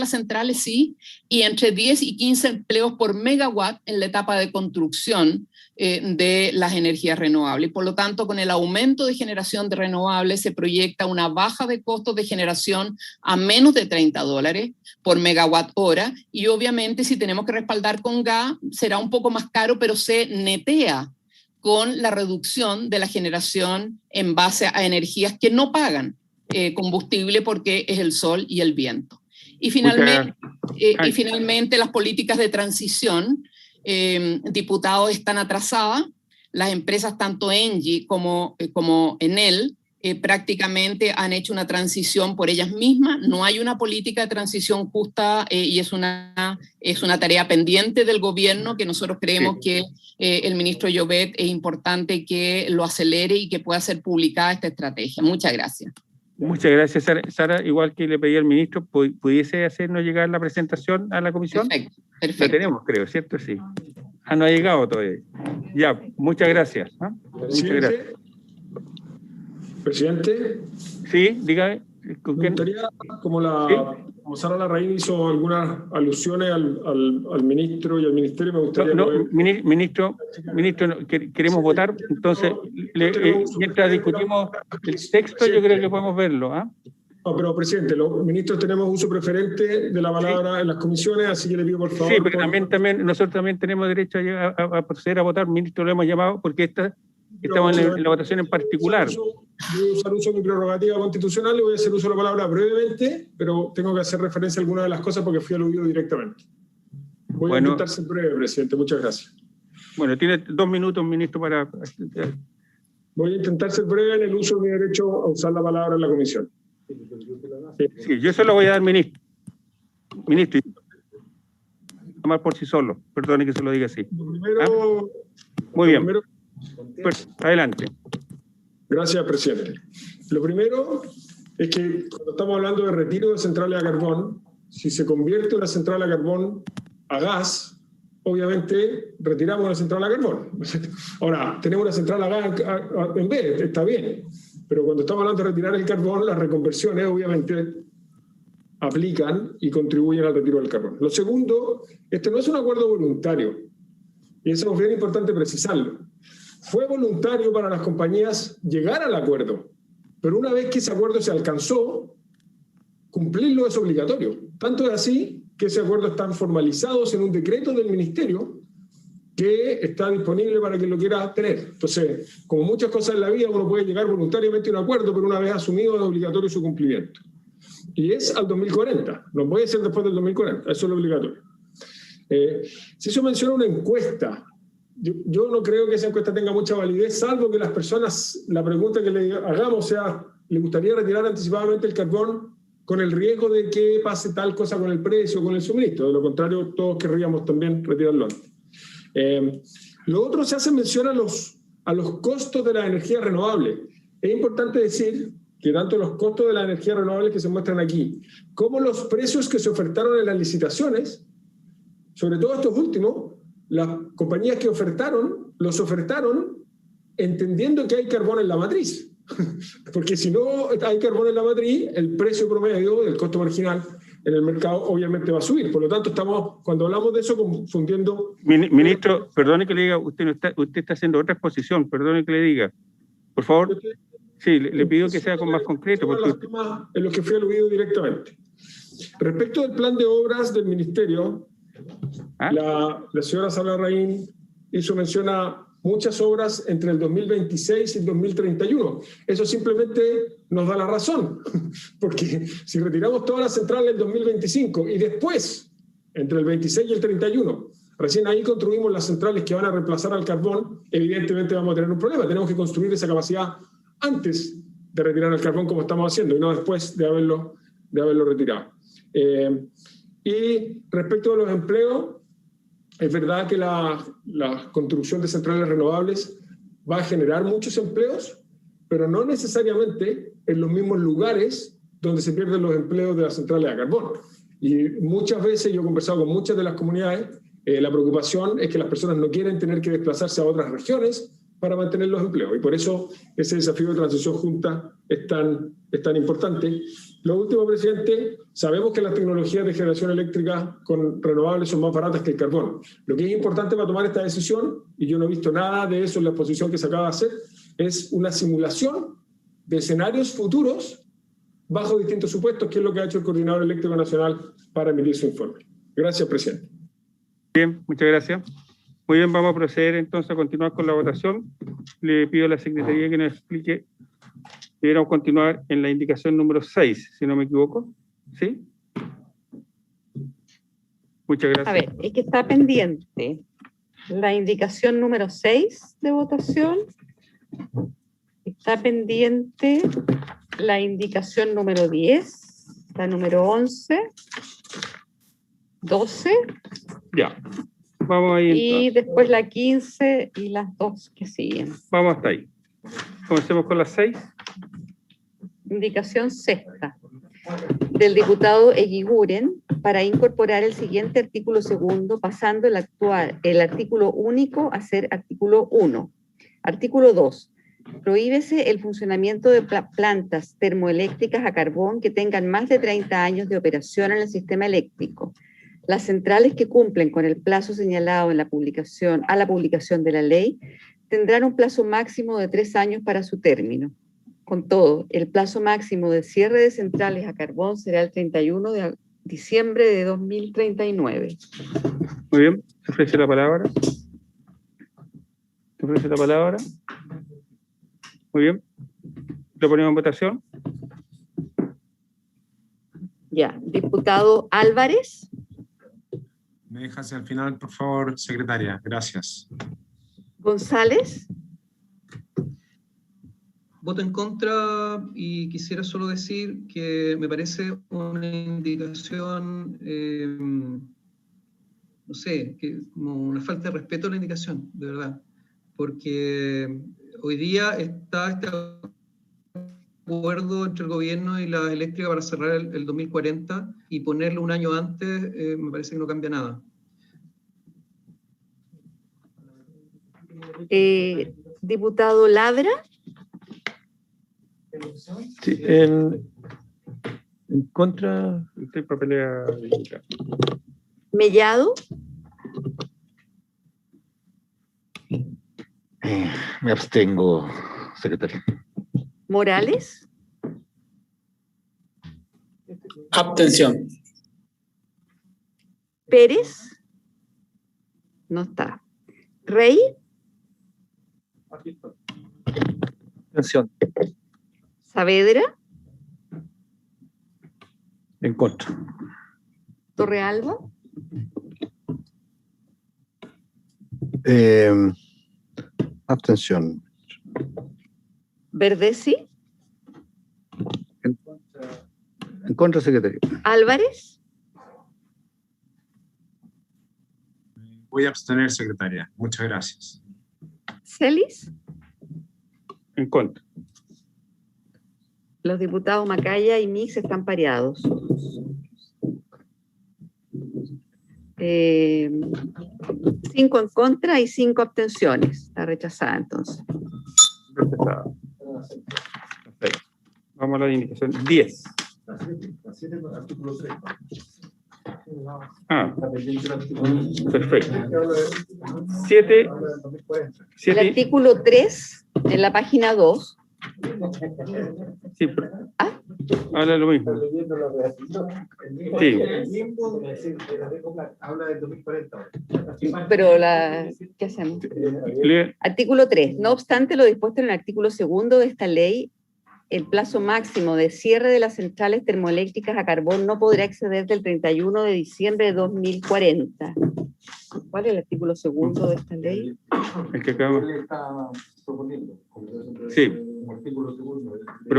centrales, sí, y entre 10 y 15 empleos por megawatt en la etapa de construcción de las energías renovables. Por lo tanto, con el aumento de generación de renovables se proyecta una baja de costos de generación a menos de $30 por megawatt hora, y obviamente si tenemos que respaldar con gas será un poco más caro, pero se netea con la reducción de la generación en base a energías que no pagan combustible, porque es el sol y el viento. Y finalmente las políticas de transición, diputados, están atrasadas. Las empresas, tanto Engie como Enel, prácticamente han hecho una transición por ellas mismas. No hay una política de transición justa y es una tarea pendiente del gobierno, que nosotros creemos que el ministro Llobet es importante que lo acelere y que pueda ser publicada esta estrategia. Muchas gracias. Muchas gracias, Sara. Igual que le pedí al ministro, ¿pudiese hacernos llegar la presentación a la comisión? Perfecto. La tenemos, creo, ¿cierto? Sí. No ha llegado todavía. Ya, muchas gracias. Muchas gracias. Presidente. Sí, dígame. Me gustaría, como Sara Larraín hizo algunas alusiones al ministro y al ministerio, me gustaría... Ministro, queremos votar, entonces, mientras discutimos el texto, yo creo que podemos verlo. No, pero presidente, los ministros tenemos uso preferente de la palabra en las comisiones, así que le pido por favor... Sí, pero nosotros también tenemos derecho a proceder a votar. Ministro, lo hemos llamado porque estamos en la votación en particular. Voy a usar uso de mi prerrogativa constitucional y voy a hacer uso de la palabra brevemente, pero tengo que hacer referencia a alguna de las cosas porque fui aludido directamente. Voy a intentar ser breve, presidente. Muchas gracias. Bueno, tiene 2 minutos, ministro, para... Voy a intentar ser breve en el uso de mi derecho a usar la palabra en la comisión. Sí, yo se lo voy a dar, ministro. Ministro, tomar por sí solo. Perdone que se lo diga así. Muy bien. Pues, adelante. Gracias, presidente. Lo primero es que cuando estamos hablando de retiro de centrales a carbón, si se convierte una central a carbón a gas, obviamente retiramos una central a carbón. Ahora, tenemos una central a gas en vez, está bien, pero cuando estamos hablando de retirar el carbón, las reconversiones obviamente aplican y contribuyen al retiro del carbón. Lo segundo, este no es un acuerdo voluntario, y eso es bien importante precisarlo. Fue voluntario para las compañías llegar al acuerdo, pero una vez que ese acuerdo se alcanzó, cumplirlo es obligatorio. Tanto es así que ese acuerdo está formalizado en un decreto del ministerio que está disponible para quien lo quiera tener. Entonces, como muchas cosas en la vida, uno puede llegar voluntariamente a un acuerdo, pero una vez asumido es obligatorio su cumplimiento. Y es al 2040, no puede ser después del 2040, eso es lo obligatorio. Si se menciona una encuesta, yo no creo que esa encuesta tenga mucha validez, salvo que las personas, la pregunta que le hagamos sea, ¿le gustaría retirar anticipadamente el carbón con el riesgo de que pase tal cosa con el precio o con el suministro? De lo contrario, todos querríamos también retirarlo antes. Lo otro, se hace mención a los costos de la energía renovable. Es importante decir que tanto los costos de la energía renovable que se muestran aquí, como los precios que se ofertaron en las licitaciones, sobre todo estos últimos, las compañías que los ofertaron entendiendo que hay carbón en la matriz. Porque si no hay carbón en la matriz, el precio promedio del costo marginal en el mercado obviamente va a subir. Por lo tanto, estamos, cuando hablamos de eso, confundiendo... Ministro, perdone que le diga, usted está haciendo otra exposición, perdone que le diga. Por favor, sí, le pido que sea con más concreto. Porque... En los que fui aludido directamente. Respecto del plan de obras del Ministerio, ¿Ah? la señora Sala Raín hizo mención a muchas obras entre el 2026 y el 2031. Eso simplemente nos da la razón, porque si retiramos todas las centrales en 2025 y después, entre el 26 y el 31, recién ahí construimos las centrales que van a reemplazar al carbón, evidentemente vamos a tener un problema. Tenemos que construir esa capacidad antes de retirar el carbón como estamos haciendo y no después de haberlo retirado. Y respecto a los empleos, es verdad que la construcción de centrales renovables va a generar muchos empleos, pero no necesariamente en los mismos lugares donde se pierden los empleos de las centrales a carbón. Y muchas veces yo he conversado con muchas de las comunidades, la preocupación es que las personas no quieren tener que desplazarse a otras regiones para mantener los empleos. Y por eso ese desafío de transición justa es tan importante. Lo último, presidente, sabemos que las tecnologías de generación eléctrica con renovables son más baratas que el carbón. Lo que es importante para tomar esta decisión, y yo no he visto nada de eso en la exposición que se acaba de hacer, es una simulación de escenarios futuros bajo distintos supuestos, que es lo que ha hecho el Coordinador Eléctrico Nacional para emitir su informe. Gracias, presidente. Bien, muchas gracias. Muy bien, vamos a proceder entonces a continuar con la votación. Le pido a la Secretaría que nos explique. Deberíamos continuar en la indicación número 6, si no me equivoco. ¿Sí? Muchas gracias. A ver, es que está pendiente la indicación número 6 de votación. Está pendiente la indicación número 10, la número 11, 12. Ya. Vamos ahí Y entonces. después la 15 y las 2 que siguen. Vamos hasta ahí. Comencemos con las 6. Indicación sexta del diputado Eguiguren para incorporar el siguiente artículo segundo, pasando el artículo único a ser artículo 1. Artículo 2. Prohíbese el funcionamiento de plantas termoeléctricas a carbón que tengan más de 30 años de operación en el sistema eléctrico. Las centrales que cumplen con el plazo señalado en la publicación de la ley tendrán un plazo máximo de 3 años para su término. Con todo, el plazo máximo de cierre de centrales a carbón será el 31 de diciembre de 2039. Muy bien. ¿Se ofrece la palabra? ¿Se ofrece la palabra? Muy bien. ¿Lo ponemos en votación? Ya. Diputado Álvarez. Me deja hacia el final, por favor, secretaria. Gracias. González. Voto en contra y quisiera solo decir que me parece una indicación, no sé, que como una falta de respeto a la indicación, de verdad. Porque hoy día está este acuerdo entre el gobierno y la eléctrica para cerrar el 2040 y ponerlo un año antes me parece que no cambia nada. Diputado Ladra. Sí, en contra. Estoy papelea. Mellado. Me abstengo, secretario. Morales. Abstención. Pérez. No está. Rey. Abstención. Saavedra. En contra. Torrealba. Abstención. Verdesi. En contra, secretario. Álvarez. Voy a abstener, secretaria. Muchas gracias. Celis. En contra. Los diputados Macaya y Mix están pareados. 5 en contra y 5 abstenciones. Está rechazada entonces. Rechazada. Perfecto. Vamos a la indicación 10. Ah, perfecto. 7. El artículo 3, en la página 2. Sí, ¿Ah? Habla lo mismo. Sí. Pero ¿qué hacemos? Artículo 3. No obstante lo dispuesto en el artículo 2 de esta ley, el plazo máximo de cierre de las centrales termoeléctricas a carbón no podrá exceder del 31 de diciembre de 2040. ¿Cuál es el artículo 2 de esta ley? El que acabo. Sí.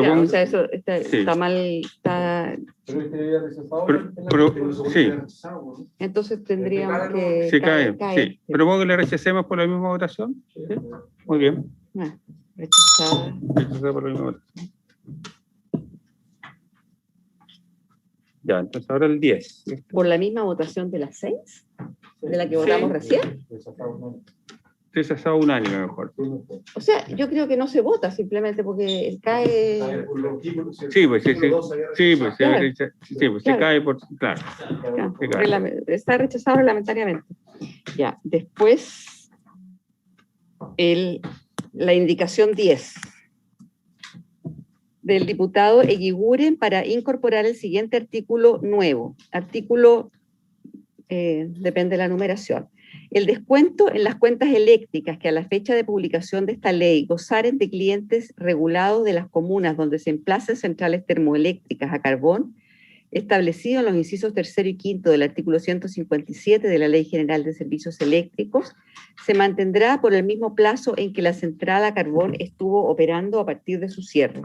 Ya, o sea, eso está, Sí. está mal. Está... Sí, Entonces tendríamos que... sí cae. Sí. Propongo que le rechacemos por la misma votación. ¿Sí? Muy bien. Ah, rechazada. Rechazada por la misma votación. Ya, entonces ahora el 10. ¿Por la misma votación de las 6? ¿De la que votamos recién? Rechazado unánime mejor. O sea, yo creo que no se vota simplemente porque cae... Sí, pues sí, sí. Sí, pues, Claro. sí, pues Claro. se cae por... Claro. Se cae. Está rechazado reglamentariamente. Ya, después la indicación 10 del diputado Eguiguren para incorporar el siguiente artículo nuevo. Artículo, depende de la numeración. El descuento en las cuentas eléctricas que a la fecha de publicación de esta ley gozaren de clientes regulados de las comunas donde se emplacen centrales termoeléctricas a carbón, establecido en los incisos 3 y 5 del artículo 157 de la Ley General de Servicios Eléctricos, se mantendrá por el mismo plazo en que la central a carbón estuvo operando a partir de su cierre.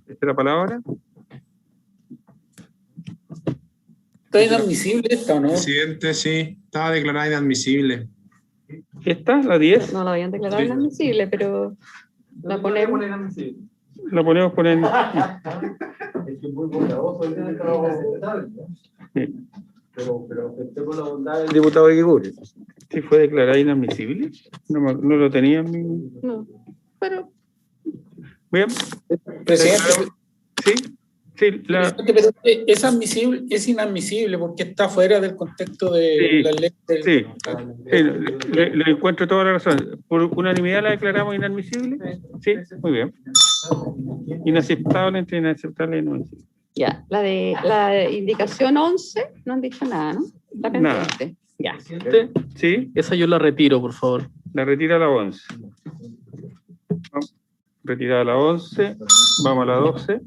¿Esta es la palabra? ¿Está inadmisible esta o no? Presidente, sí, estaba declarada inadmisible. ¿Esta, la 10? No la habían declarado Sí. inadmisible, pero la ponemos. La ponemos por en... Sí. El diputado Eguiguren. ¿Sí fue declarada inadmisible? No lo tenía en mi... No, pero Bien. Presidente, Sí, sí, presidente, pero es admisible, es inadmisible porque está fuera del contexto de Sí, la ley. sí. Le encuentro toda la razón. ¿Por unanimidad la declaramos inadmisible? Sí, muy bien. Inaceptable entre inaceptable y no admisible. ya, la indicación 11, no han dicho nada, ¿no? Está Nada. pendiente. Ya. Sí, Esa yo la retiro, por favor. la retira a la 11. Retirada la 11, vamos a la 12,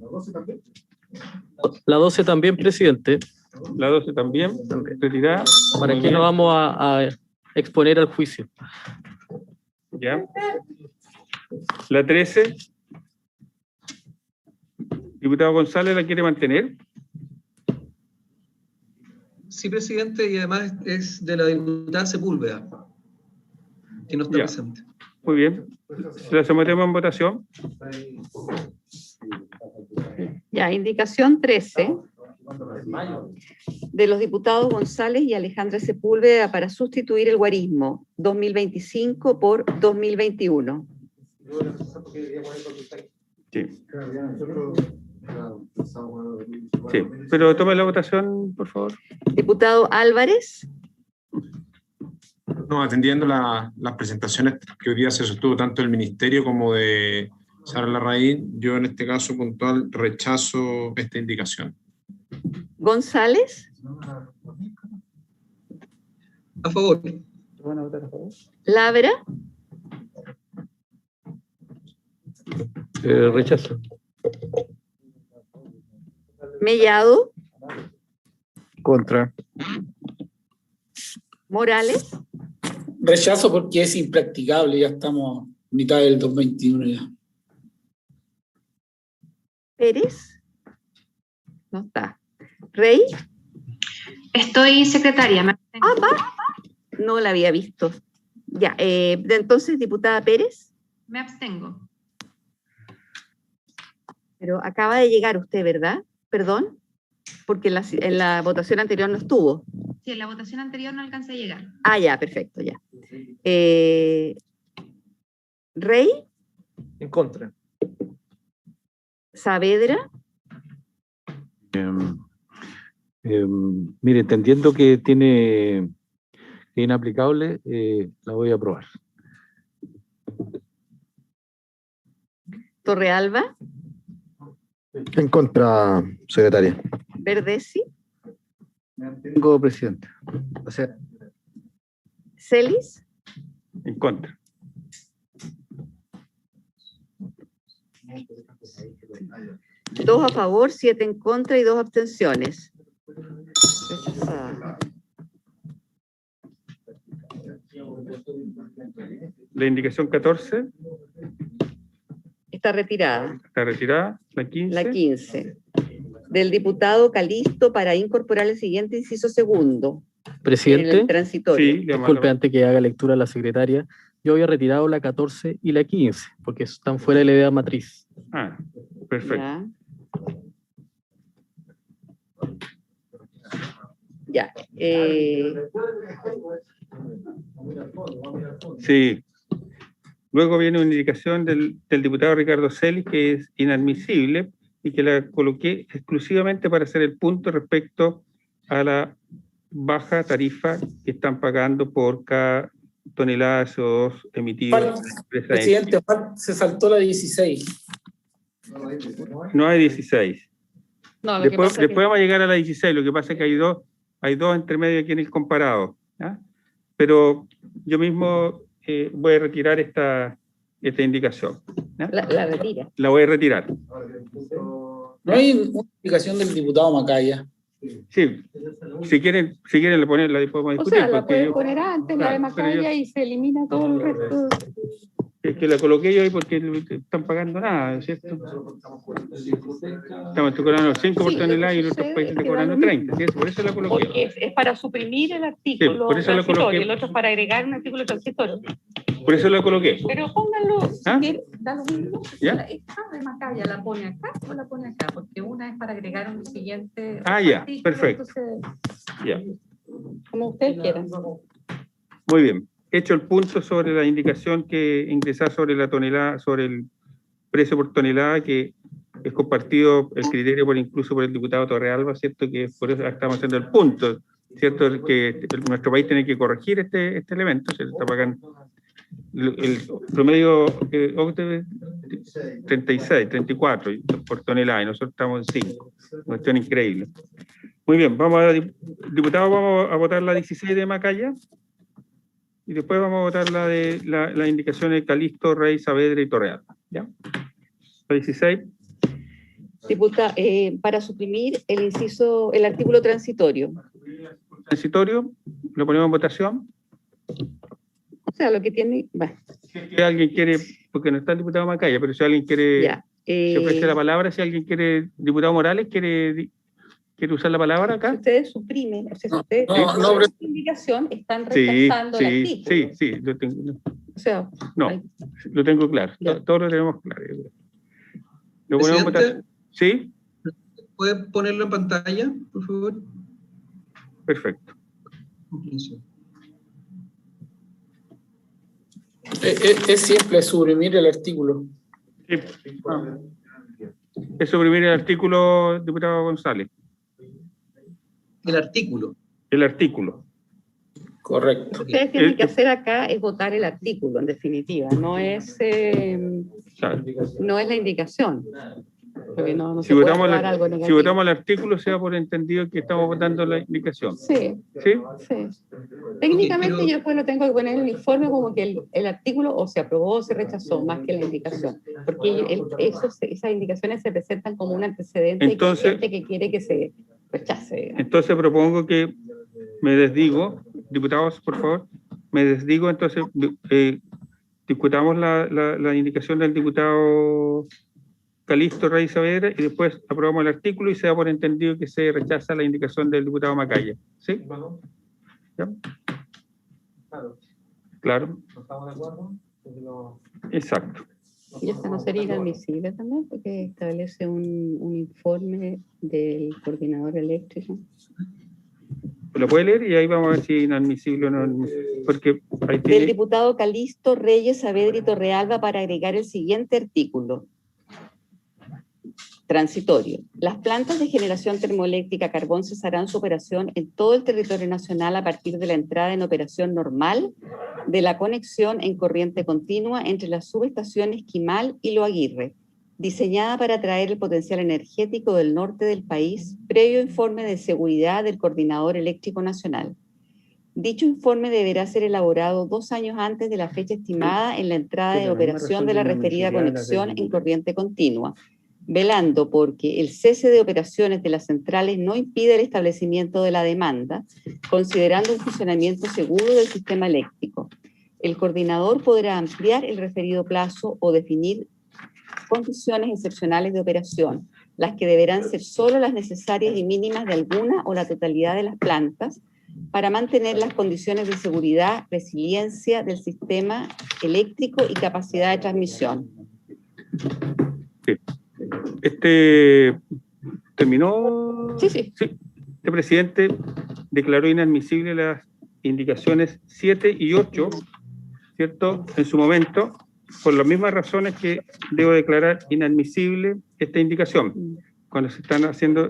La 12 también, presidente. la 12 también, retirada. ¿Para Muy qué bien. no vamos a exponer al juicio? Ya. La 13. Diputado González, ¿la quiere mantener? Sí, presidente, y además es de la diputada Sepúlveda, que no está Ya. presente. Muy bien. La sometemos en votación. Ya, indicación 13 de los diputados González y Alejandra Sepúlveda para sustituir el guarismo 2025 por 2021. Sí. Sí, pero tome la votación, por favor. Diputado Álvarez, No, atendiendo las presentaciones que hoy día se sostuvo tanto del Ministerio como de Sara Larraín, yo en este caso puntual rechazo esta indicación. González, A favor. Labra, Rechazo. Mellado, Contra. Morales, Rechazo porque es impracticable, ya estamos a mitad del 2021 ya. Pérez, no está. Rey, Estoy secretaria. no la había visto. Ya, entonces, diputada Pérez, Me abstengo. pero acaba de llegar usted, ¿verdad? Perdón, porque en la votación anterior no estuvo. Sí, en la votación anterior no alcancé a llegar. Ah, ya, perfecto, ya. Rey, En contra. Saavedra, Mire, entendiendo que que es inaplicable, la voy a aprobar. Torrealba, En contra, secretaria. Verdesi, Tengo, presidente. O sea, Celis, En contra. dos a favor, 7 en contra y 2 abstenciones. Rechazada. La indicación 14 Está retirada. está retirada. La 15. La 15. Del diputado Calisto para incorporar el siguiente inciso segundo. En Presidente, el transitorio. Sí, le vamos a- disculpe antes que haga lectura la secretaria. Yo había retirado la 14 y la 15, porque están fuera de la idea matriz. Ah, perfecto. Ya. Ya. Sí. Luego viene una indicación del diputado Ricardo Celis que es inadmisible y que la coloqué exclusivamente para hacer el punto respecto a la baja tarifa que están pagando por cada tonelada de CO2 emitido en la empresa. Presidente, se saltó la 16. No hay 16. No, lo que Después, pasa es que- después vamos a llegar a la 16, lo que pasa es que hay dos entre medio aquí en el comparado. ¿Ya? Pero yo mismo voy a retirar esta indicación. ¿Ya? la retira. La voy a retirar. No hay una explicación del diputado Macaya. Sí, si quieren la poner, la podemos O discutir. sea, la porque puede yo- poner antes, claro, la de pero yo- Macaya, y se elimina todo el resto. es que la coloqué yo ahí porque no están pagando nada, ¿cierto? Estamos cobrando 5 por Sí, lo tonelada que y en otros sucede países es están que cobrando da lo 30, ¿sí? Por eso la coloqué. Porque es para suprimir el artículo Sí, por eso la transitorio, coloqué. el otro es para agregar un artículo transitorio. Por eso la coloqué. Pero pónganlo, si ¿Ah? quieren, da lo mismo. ¿Ya? Esta de Macaya la pone acá o la pone acá, porque una es para agregar un siguiente Ah, ya, artículo, perfecto. entonces, Ya. como ustedes quieran. Muy bien. Hecho el punto sobre la indicación que ingresar sobre la tonelada, sobre el precio por tonelada, que es compartido el criterio incluso por el diputado Torrealba, ¿cierto? Que por eso estamos haciendo el punto, ¿cierto? Que nuestro país tiene que corregir este elemento, se le está pagando el promedio 36, 34 por tonelada y nosotros estamos en 5. Cuestión increíble. Muy bien, diputado, vamos a votar la 16 de Macaya. Y después vamos a votar la de la indicación de Calisto, Rey, Saavedra y Torrealba. ¿Ya? La 16. Para suprimir el artículo transitorio. Transitorio, lo ponemos en votación. O sea, lo que tiene. Si alguien quiere, porque no está el diputado Macaya, pero si alguien quiere, Ya, se ofrece la palabra, si alguien quiere, diputado Morales, quiere usar la palabra acá. Ustedes suprimen, o sea, si ustedes no, esta indicación están Sí, rechazando el sí, artículo. sí, lo tengo. O sea, No, lo tengo claro. Ya. Todos lo tenemos claro. Lo ponemos en Presidente, votación. Sí, ¿puede ponerlo en pantalla, por favor? perfecto. Es simple suprimir el artículo. Sí. Es suprimir el artículo, diputado González. El artículo. El artículo. Correcto. lo que ustedes tienen que hacer acá es votar el artículo, en definitiva, no es la indicación. Porque no Si se puede votamos, votar algo si negativo. votamos el artículo, sea por entendido que estamos votando la indicación. Sí, ¿Sí? sí. Técnicamente pero- yo después lo tengo que poner en el informe como que el artículo o se aprobó o se rechazó, más que la indicación. Porque esas indicaciones se presentan como un antecedente Entonces- y hay gente que quiere que se rechace. Entonces propongo que me desdigo, diputados, por favor, me desdigo, entonces discutamos la indicación del diputado Calisto, Rey, Saavedra y después aprobamos el artículo y se da por entendido que se rechaza la indicación del diputado Macaya. ¿Sí? ¿Ya? Claro. Exacto. Y esta no sería inadmisible también porque establece un informe del coordinador eléctrico. Lo puede leer y ahí vamos a ver si es inadmisible o no. Porque ahí Del tiene, diputado Calisto, Reyes, Saavedra y Torrealba para agregar el siguiente artículo. Transitorio. Las plantas de generación termoeléctrica a carbón cesarán su operación en todo el territorio nacional a partir de la entrada en operación normal de la conexión en corriente continua entre las subestaciones Quimal y Lo Aguirre, diseñada para atraer el potencial energético del norte del país, previo informe de seguridad del Coordinador Eléctrico Nacional. Dicho informe deberá ser elaborado 2 años antes de la fecha estimada en la entrada de operación de la referida conexión en corriente continua, velando porque el cese de operaciones de las centrales no impide el establecimiento de la demanda, considerando un funcionamiento seguro del sistema eléctrico. El coordinador podrá ampliar el referido plazo o definir condiciones excepcionales de operación, las que deberán ser solo las necesarias y mínimas de alguna o la totalidad de las plantas, para mantener las condiciones de seguridad, resiliencia del sistema eléctrico y capacidad de transmisión. Sí. ¿Terminó? Sí, sí. Sí. Este presidente declaró inadmisible las indicaciones 7 y 8, ¿cierto? En su momento, por las mismas razones que debo declarar inadmisible esta indicación, cuando se están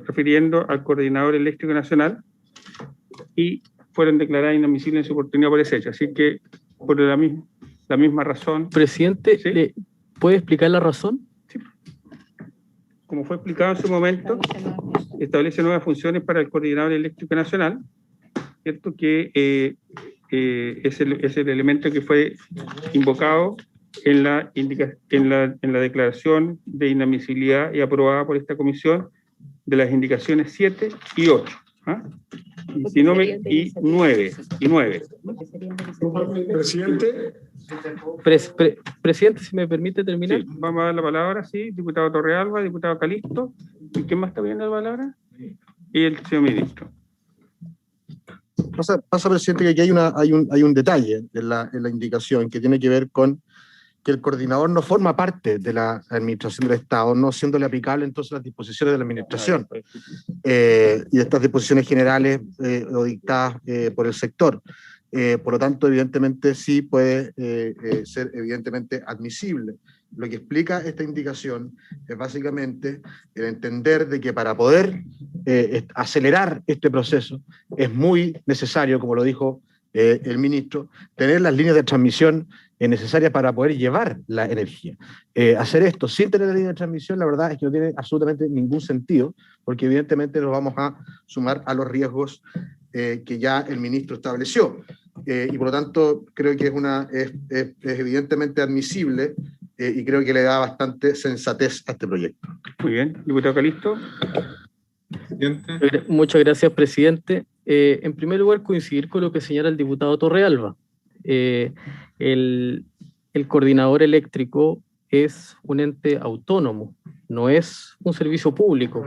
refiriendo al Coordinador Eléctrico Nacional, y fueron declaradas inadmisibles en su oportunidad por ese hecho. Así que, por la misma razón... Presidente, ¿sí? ¿Puede explicar la razón? Sí. Como fue explicado en su momento, establece nuevas funciones para el Coordinador Eléctrico Nacional, ¿cierto? Que es el elemento que fue invocado en la declaración de inadmisibilidad y aprobada por esta comisión de las indicaciones 7 y 8. ¿Ah? Y 9. Presidente. Presidente, si me permite terminar. Sí, vamos a dar la palabra, sí, diputado Torrealba, diputado Calisto. ¿Y quién más está pidiendo la palabra? Y el señor ministro. Pasa, presidente, que aquí hay un detalle en la indicación que tiene que ver con que el coordinador no forma parte de la administración del Estado, no siéndole aplicable entonces las disposiciones de la administración y de estas disposiciones generales o dictadas por el sector. Por lo tanto, evidentemente sí puede ser evidentemente admisible. Lo que explica esta indicación es básicamente el entender de que para poder acelerar este proceso es muy necesario, como lo dijo el ministro, tener las líneas de transmisión necesarias para poder llevar la energía. Hacer esto sin tener la línea de transmisión, la verdad es que no tiene absolutamente ningún sentido, porque evidentemente nos vamos a sumar a los riesgos que ya el ministro estableció. Y por lo tanto, creo que es evidentemente admisible y creo que le da bastante sensatez a este proyecto. Muy bien. Diputado Calisto. Muchas gracias, presidente. En primer lugar, coincidir con lo que señala el diputado Torrealba. El coordinador eléctrico es un ente autónomo, no es un servicio público.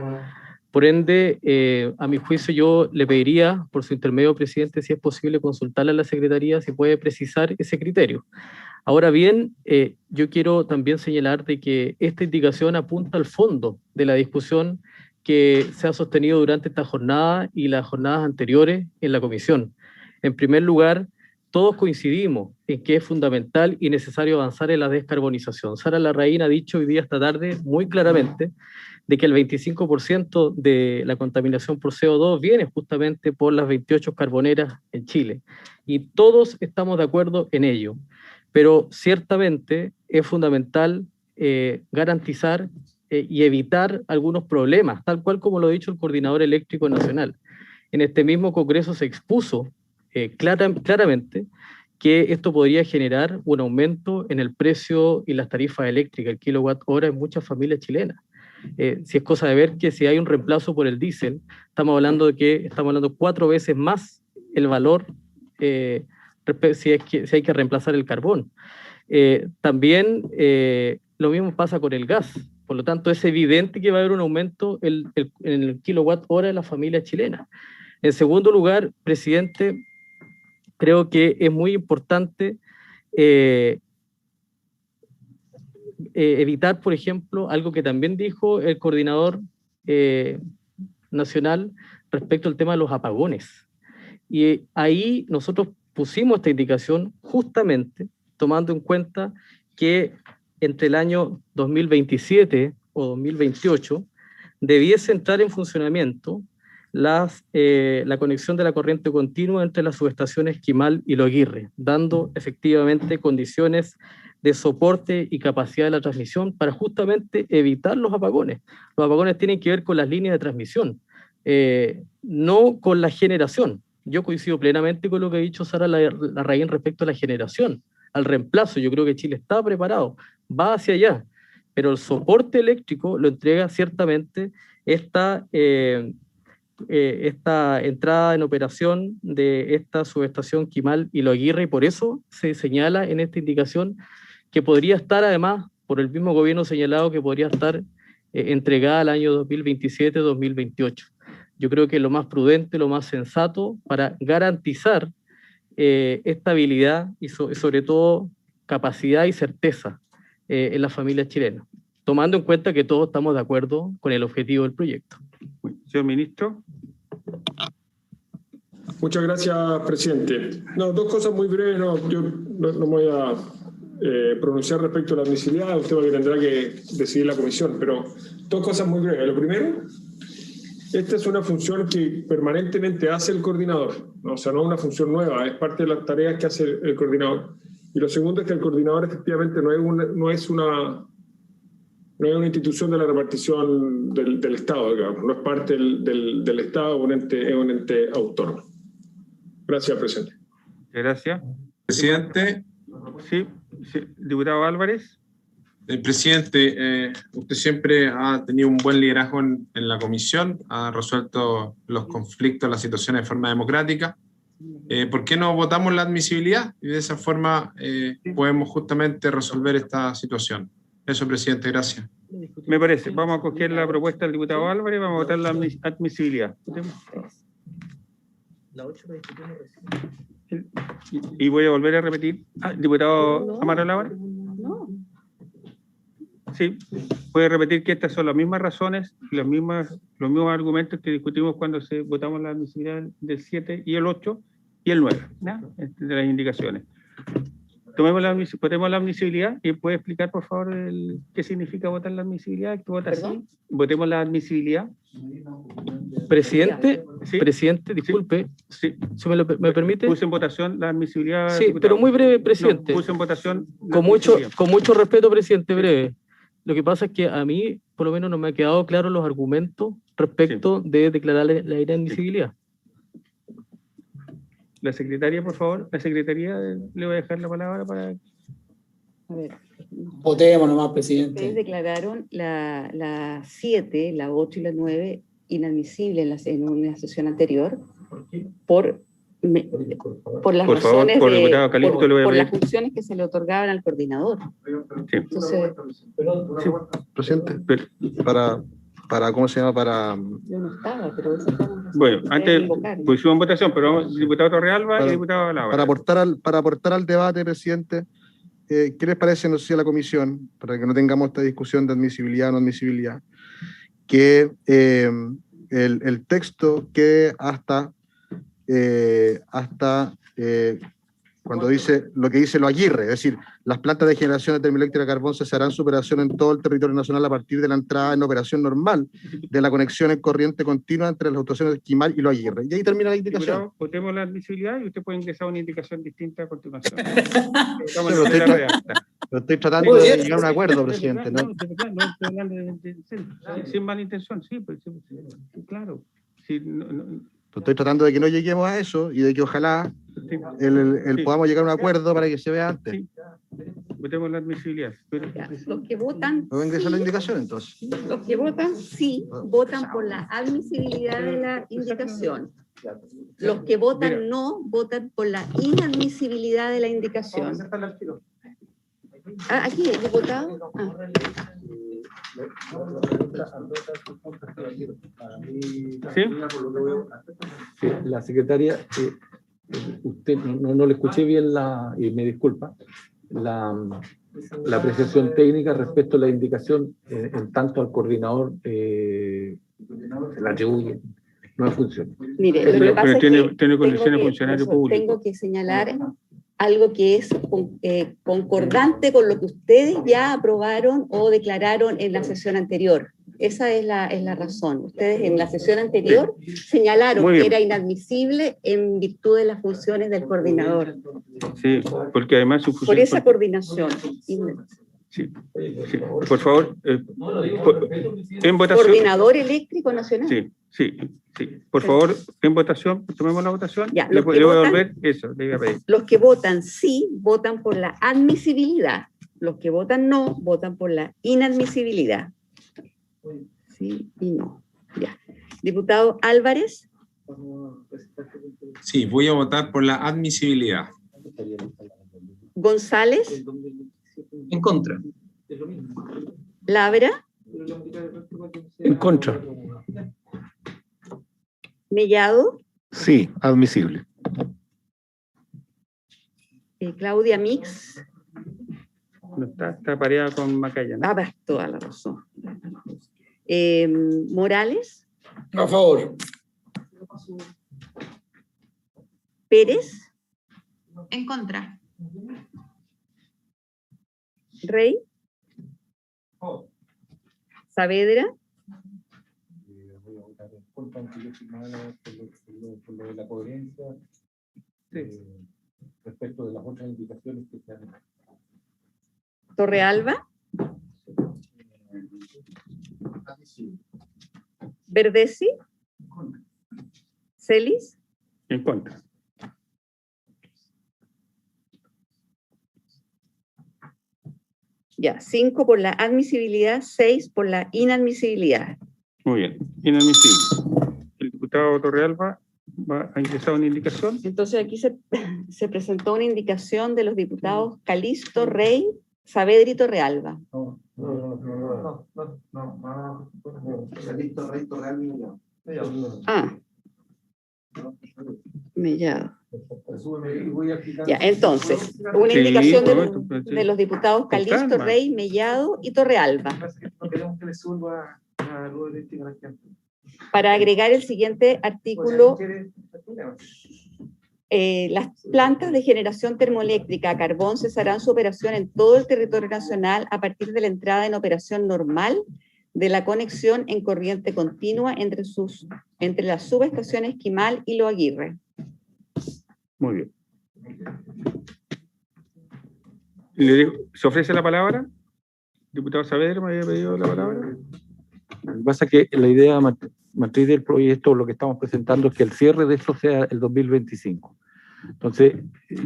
Por ende, a mi juicio, yo le pediría, por su intermedio, presidente, si es posible consultarle a la Secretaría si puede precisar ese criterio. Ahora bien, yo quiero también señalar de que esta indicación apunta al fondo de la discusión que se ha sostenido durante esta jornada y las jornadas anteriores en la comisión. En primer lugar, todos coincidimos en que es fundamental y necesario avanzar en la descarbonización. Sara Larraín ha dicho hoy día esta tarde muy claramente de que el 25% de la contaminación por CO2 viene justamente por las 28 carboneras en Chile. Y todos estamos de acuerdo en ello. Pero ciertamente es fundamental garantizar y evitar algunos problemas, tal cual como lo ha dicho el Coordinador Eléctrico Nacional. En este mismo Congreso se expuso claramente que esto podría generar un aumento en el precio y las tarifas eléctricas, el kilowatt hora en muchas familias chilenas. Si es cosa de ver que si hay un reemplazo por el diésel, estamos hablando 4 veces más el valor si hay que reemplazar el carbón. También lo mismo pasa con el gas. Por lo tanto, es evidente que va a haber un aumento en el kilowatt hora de las familias chilenas. En segundo lugar, presidente, creo que es muy importante evitar, por ejemplo, algo que también dijo el coordinador nacional respecto al tema de los apagones. Y ahí nosotros pusimos esta indicación justamente tomando en cuenta que entre el año 2027 o 2028 debiese entrar en funcionamiento la conexión de la corriente continua entre las subestaciones Quimal y Lo Aguirre, dando efectivamente condiciones de soporte y capacidad de la transmisión para justamente evitar los apagones. Los apagones tienen que ver con las líneas de transmisión, no con la generación. Yo coincido plenamente con lo que ha dicho Sara Larraín respecto a la generación, al reemplazo. Yo creo que Chile está preparado, va hacia allá, pero el soporte eléctrico lo entrega ciertamente esta entrada en operación de esta subestación Quimal y Lo Aguirre, y por eso se señala en esta indicación que podría estar, además, por el mismo gobierno señalado, que podría estar entregada al año 2027-2028. Yo creo que lo más prudente, lo más sensato para garantizar estabilidad y sobre todo capacidad y certeza en las familias chilenas, tomando en cuenta que todos estamos de acuerdo con el objetivo del proyecto. Señor ministro. Muchas gracias, presidente. No, dos cosas muy breves. Yo no me voy a pronunciar respecto a la admisibilidad, un tema que tendrá que decidir la comisión, pero dos cosas muy breves. Lo primero, esta es una función que permanentemente hace el coordinador, ¿no? O sea, no es una función nueva, es parte de las tareas que hace el coordinador. Y lo segundo es que el coordinador efectivamente no es una institución de la repartición del Estado, digamos, no es parte del Estado, es un ente autónomo. Gracias, presidente. Gracias. Presidente. Sí, diputado Álvarez. Presidente, usted siempre ha tenido un buen liderazgo en la comisión, ha resuelto los conflictos, las situaciones de forma democrática. ¿Por qué no votamos la admisibilidad? Y de esa forma podemos justamente resolver esta situación. Eso, presidente, gracias. Me parece. Vamos a coger la propuesta del diputado Álvarez y vamos a votar la admisibilidad. Y voy a volver a repetir. Diputado Amaro Labra. Sí, puede repetir que estas son las mismas razones, los mismos argumentos que discutimos cuando votamos la admisibilidad del 7 y el 8 y el 9, ¿no? De las indicaciones. Votemos la admisibilidad y puede explicar, por favor, qué significa votar la admisibilidad. ¿Qué vota así? Votemos la admisibilidad. Presidente, ¿Sí? Presidente, disculpe, sí. ¿se me permite? Puse en votación la admisibilidad. Sí, pero muy breve, presidente. No, puse en votación. Con mucho respeto, presidente, breve. Lo que pasa es que a mí, por lo menos, no me ha quedado claro los argumentos respecto de declarar la inadmisibilidad. La secretaria, por favor. La secretaría, le voy a dejar la palabra para... A ver. Votemos nomás, presidente. Ustedes declararon la 7, la 8 y la 9 inadmisibles en una sesión anterior por las por favor, razones por diputado Calixto, le voy a por pedir. las funciones que se le otorgaban al coordinador. Sí. Entonces, Presidente, para ¿cómo se llama? Para... yo no estaba, pero eso fue una razón. Bueno, antes invocar, ¿no? pusimos en votación, pero vamos, diputado Torrealba y diputado Labra. Para aportar al debate, presidente, ¿qué les parece, no sé si a la comisión, para que no tengamos esta discusión de admisibilidad o no admisibilidad, que el texto quede hasta cuando dice lo que dice Lo Aguirre, es decir, las plantas de generación de termoeléctrica de carbón cesarán su operación en todo el territorio nacional a partir de la entrada en operación normal de la conexión en corriente continua entre las estaciones de Quimal y Lo Aguirre. Y ahí termina la indicación. Diputado, votemos la admisibilidad y usted puede ingresar una indicación distinta a continuación. Pero estoy tratando de llegar a un acuerdo, presidente. ¿no? No, estoy hablando sin mala intención, sí, pues, claro. Sí, Estoy tratando de que no lleguemos a eso y de que ojalá podamos llegar a un acuerdo para que se vea antes. Sí. Votemos la admisibilidad. Los que votan... ¿Puedo ingresar la indicación entonces? Los que votan sí, votan por la admisibilidad de la indicación. Los que votan no, votan por la inadmisibilidad de la indicación. Aquí, diputado. ¿Sí? Sí, la secretaria, usted no le escuché bien y me disculpa, la apreciación técnica respecto a la indicación en tanto al coordinador se la atribuye, no funciona. Mire, lo que pasa es que tiene condiciones de funcionario público. Tengo que señalar algo que es concordante con lo que ustedes ya aprobaron o declararon en la sesión anterior. Esa es la razón. Ustedes en la sesión anterior señalaron Muy que bien. era inadmisible en virtud de las funciones del coordinador. Sí, porque además su Por función... esa coordinación. Sí, sí. Por favor, en votación... Coordinador eléctrico nacional. Sí, sí, sí. Por favor, en votación, tomemos la votación. Ya, Le los que voy a votan- devolver eso, le iba a pedir. Los que votan sí, votan por la admisibilidad. Los que votan no, votan por la inadmisibilidad. Sí y no. Ya. Diputado Álvarez, Sí, voy a votar por la admisibilidad. González, En contra. Labra, En contra. Mellado, Sí, admisible. Claudia Mix. No está pareada con Macaya, ¿no? Ah, toda la razón. Morales, A favor. Pérez, En contra. Rey, Saavedra, por lo de la coherencia respecto de las otras indicaciones que se han... Torrealba, Verdesi, Celis, En contra. ya, 5 por la admisibilidad, 6 por la inadmisibilidad. Muy bien. Inadmisible. El diputado Torrealba va a ingresar una indicación. Entonces aquí se presentó una indicación de los diputados Calisto, Rey, Saavedra y Torrealba. Ah. Mellado. Ya, entonces, una Sí, indicación correcto, sí. de los diputados Con Calisto, calma. Rey, Mellado y Torrealba. Para agregar el siguiente artículo, las plantas de generación termoeléctrica a carbón cesarán su operación en todo el territorio nacional a partir de la entrada en operación normal de la conexión en corriente continua entre las subestaciones Esquimal y Lo Aguirre. Muy bien. ¿Se ofrece la palabra? Diputado Saavedra, me había pedido la palabra. Lo que pasa es que la idea matriz del proyecto, lo que estamos presentando, es que el cierre de esto sea el 2025. Entonces,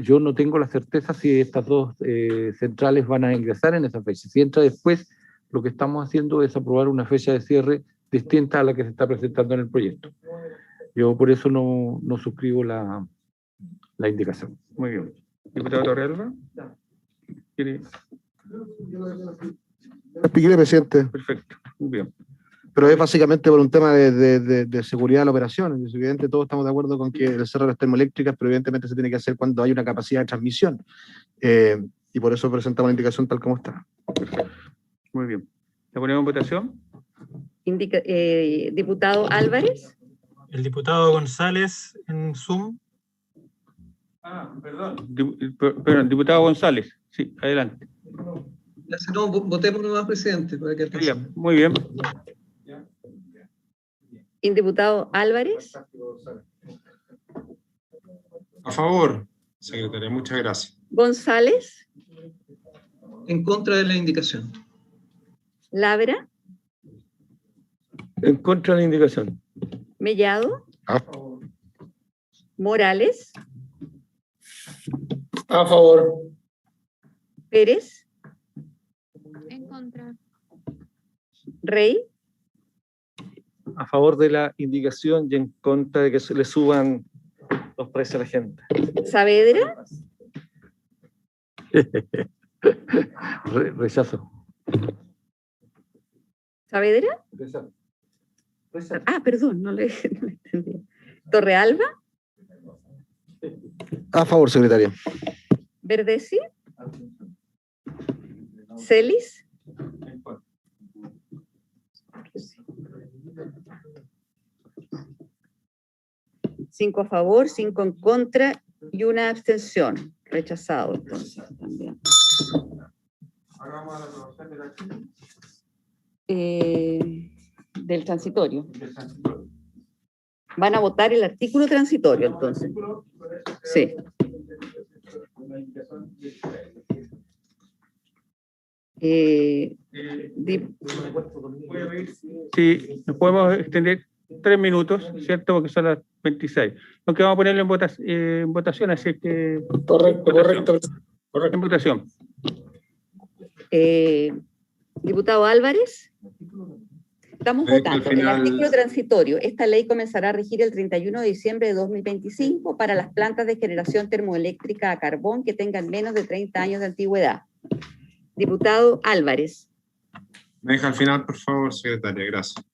yo no tengo la certeza si estas dos centrales van a ingresar en esa fecha. Si entra después, lo que estamos haciendo es aprobar una fecha de cierre distinta a la que se está presentando en el proyecto. Yo por eso no suscribo la indicación. Muy bien. Diputado Torrealba. ¿Quiere? Expliqué, presidente. Perfecto. Muy bien. Pero es básicamente por un tema de seguridad de la operación. Es evidente, todos estamos de acuerdo con que el cierre de las termoeléctricas, pero evidentemente se tiene que hacer cuando hay una capacidad de transmisión. Y por eso presentamos la indicación tal como está. Perfecto. Muy bien. ¿La ponemos en votación? Diputado Álvarez. El diputado González en Zoom. Perdón, diputado González. Sí, adelante. No, votemos nomás, presidente, para que alcance. Muy bien. Diputado Álvarez. A favor, secretaria, muchas gracias. González. En contra de la indicación. Labra. En contra de la indicación. Mellado. Morales. A favor. Pérez. En contra. Rey. A favor de la indicación y en contra de que se le suban los precios a la gente. Saavedra. Rechazo. ¿Saavedra? Rechazo. Ah, perdón, no le entendí. ¿Torrealba? A favor, secretaria. ¿Verdesi? ¿Celis? 5 a favor, 5 en contra y una abstención. Rechazado, entonces, también. Ahora vamos a la aprobación de la Del transitorio. Van a votar el artículo transitorio, entonces. Sí. Sí, nos podemos extender 3 minutos, ¿cierto? Porque son las 26. Aunque vamos a ponerlo en votación, así que... Correcto. En votación. Diputado Álvarez. Estamos votando el final... artículo transitorio. Esta ley comenzará a regir el 31 de diciembre de 2025 para las plantas de generación termoeléctrica a carbón que tengan menos de 30 años de antigüedad. Diputado Álvarez. Me deja al final, por favor, secretaria. Gracias.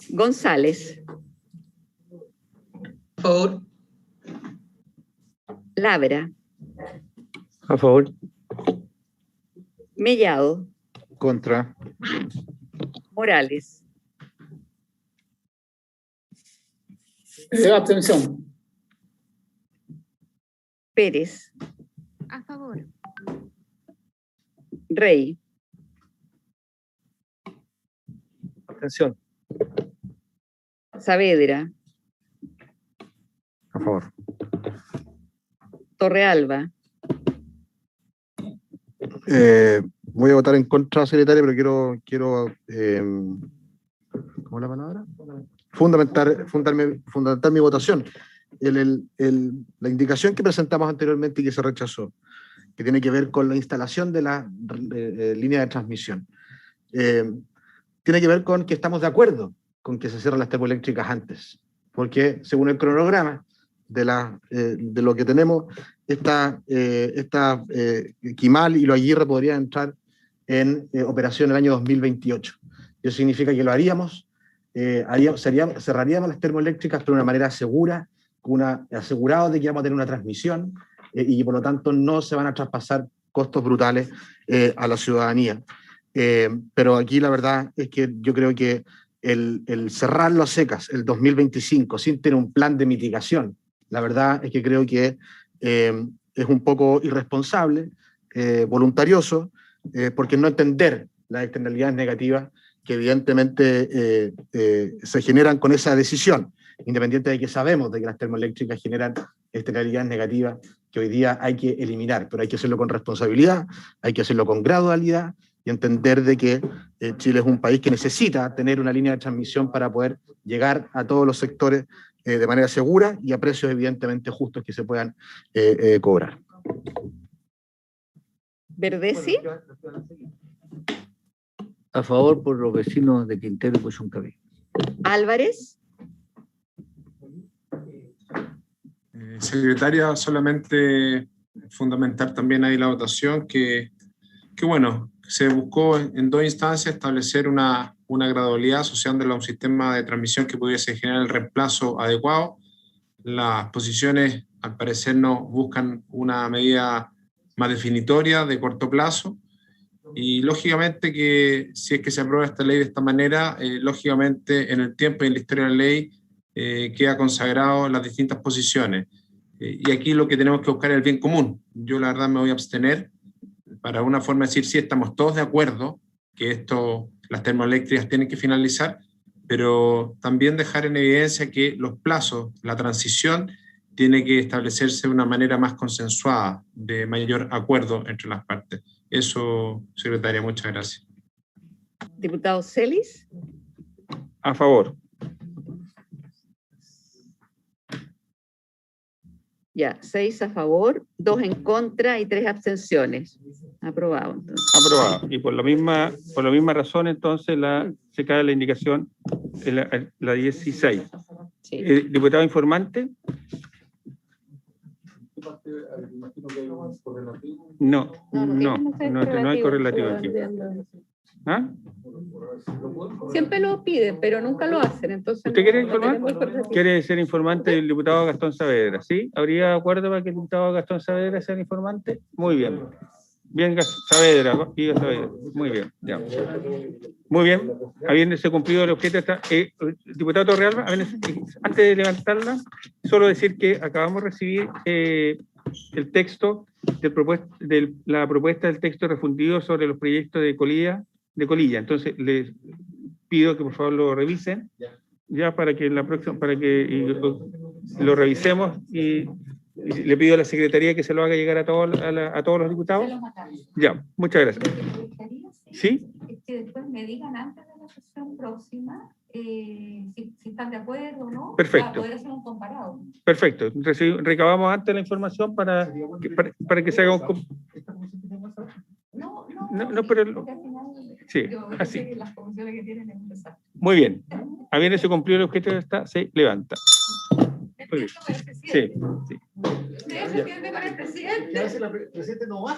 González. A favor. Labra. A favor. Mellado. Contra. Morales. Abstención. Pérez. A favor. Rey. Abstención. Saavedra. A favor. Torrealba. Voy a votar en contra, secretaria, pero quiero ¿cómo es la palabra? Fundamentar mi votación. La indicación que presentamos anteriormente y que se rechazó, que tiene que ver con la instalación de la línea de transmisión. Tiene que ver con que estamos de acuerdo con que se cierren las termoeléctricas antes, porque según el cronograma de lo que tenemos, esta Quimal y Lo Aguirre podrían entrar en operación el año 2028. Eso significa que lo haríamos, cerraríamos las termoeléctricas de una manera segura, asegurados de que vamos a tener una transmisión y por lo tanto no se van a traspasar costos brutales a la ciudadanía. Pero aquí la verdad es que yo creo que el cerrarlo a secas el 2025 sin tener un plan de mitigación, la verdad es que creo que es un poco irresponsable, voluntarioso, porque no entender las externalidades negativas que evidentemente se generan con esa decisión, independiente de que sabemos de que las termoeléctricas generan externalidades negativas que hoy día hay que eliminar, pero hay que hacerlo con responsabilidad, hay que hacerlo con gradualidad y entender de que Chile es un país que necesita tener una línea de transmisión para poder llegar a todos los sectores de manera segura y a precios evidentemente justos que se puedan cobrar. Verdesi. A favor por los vecinos de Quintero y Puchuncaví. Álvarez. Secretaria, solamente fundamentar también ahí la votación que bueno, se buscó en 2 instancias establecer una gradualidad asociándola a un sistema de transmisión que pudiese generar el reemplazo adecuado. Las posiciones, al parecer, no buscan una medida más definitoria de corto plazo y lógicamente que si es que se aprueba esta ley de esta manera, lógicamente en el tiempo y en la historia de la ley queda consagrado las distintas posiciones. Y aquí lo que tenemos que buscar es el bien común. Yo la verdad me voy a abstener para una forma de decir, sí, estamos todos de acuerdo que las termoeléctricas tienen que finalizar, pero también dejar en evidencia que los plazos, la transición, tiene que establecerse de una manera más consensuada, de mayor acuerdo entre las partes. Eso, secretaria, muchas gracias. Diputado Celis. A favor. Ya, 6 a favor, 2 en contra y 3 abstenciones. Aprobado. Entonces. Aprobado. Y por la misma razón, entonces, se cae la indicación en la 16. Sí. Diputado informante. No hay correlativo aquí. ¿Ah? Siempre lo piden, pero nunca lo hacen. Entonces ¿Usted quiere informar? tenemos el correlativo. ¿Quiere ser informante del diputado Gastón Saavedra? ¿Sí? ¿Habría acuerdo para que el diputado Gastón Saavedra sea el informante? Muy bien. Bien, Saavedra. Muy bien. Ya. Muy bien. Habiéndose cumplido el objeto, diputado Torrealba, antes de levantarla, solo decir que acabamos de recibir el texto de la propuesta del texto refundido sobre los proyectos de Colilla. Entonces, pido que por favor lo revisen, ya para que en la próxima, lo revisemos y le pido a la Secretaría que se lo haga llegar a todos los diputados. Ya, muchas gracias. ¿Sí? Que después me digan antes de la sesión próxima si están de acuerdo o no, Perfecto. para poder hacer un comparado. Perfecto. Recabamos antes la información para que se haga un... No, pero... Porque al final, Sí, yo así. sé que las comisiones que tienen es un desastre. Muy bien. Habiéndose cumplido el objetivo, se levanta. Muy bien. Sí, sí. Ustedes se entienden con el presidente. presidente no va.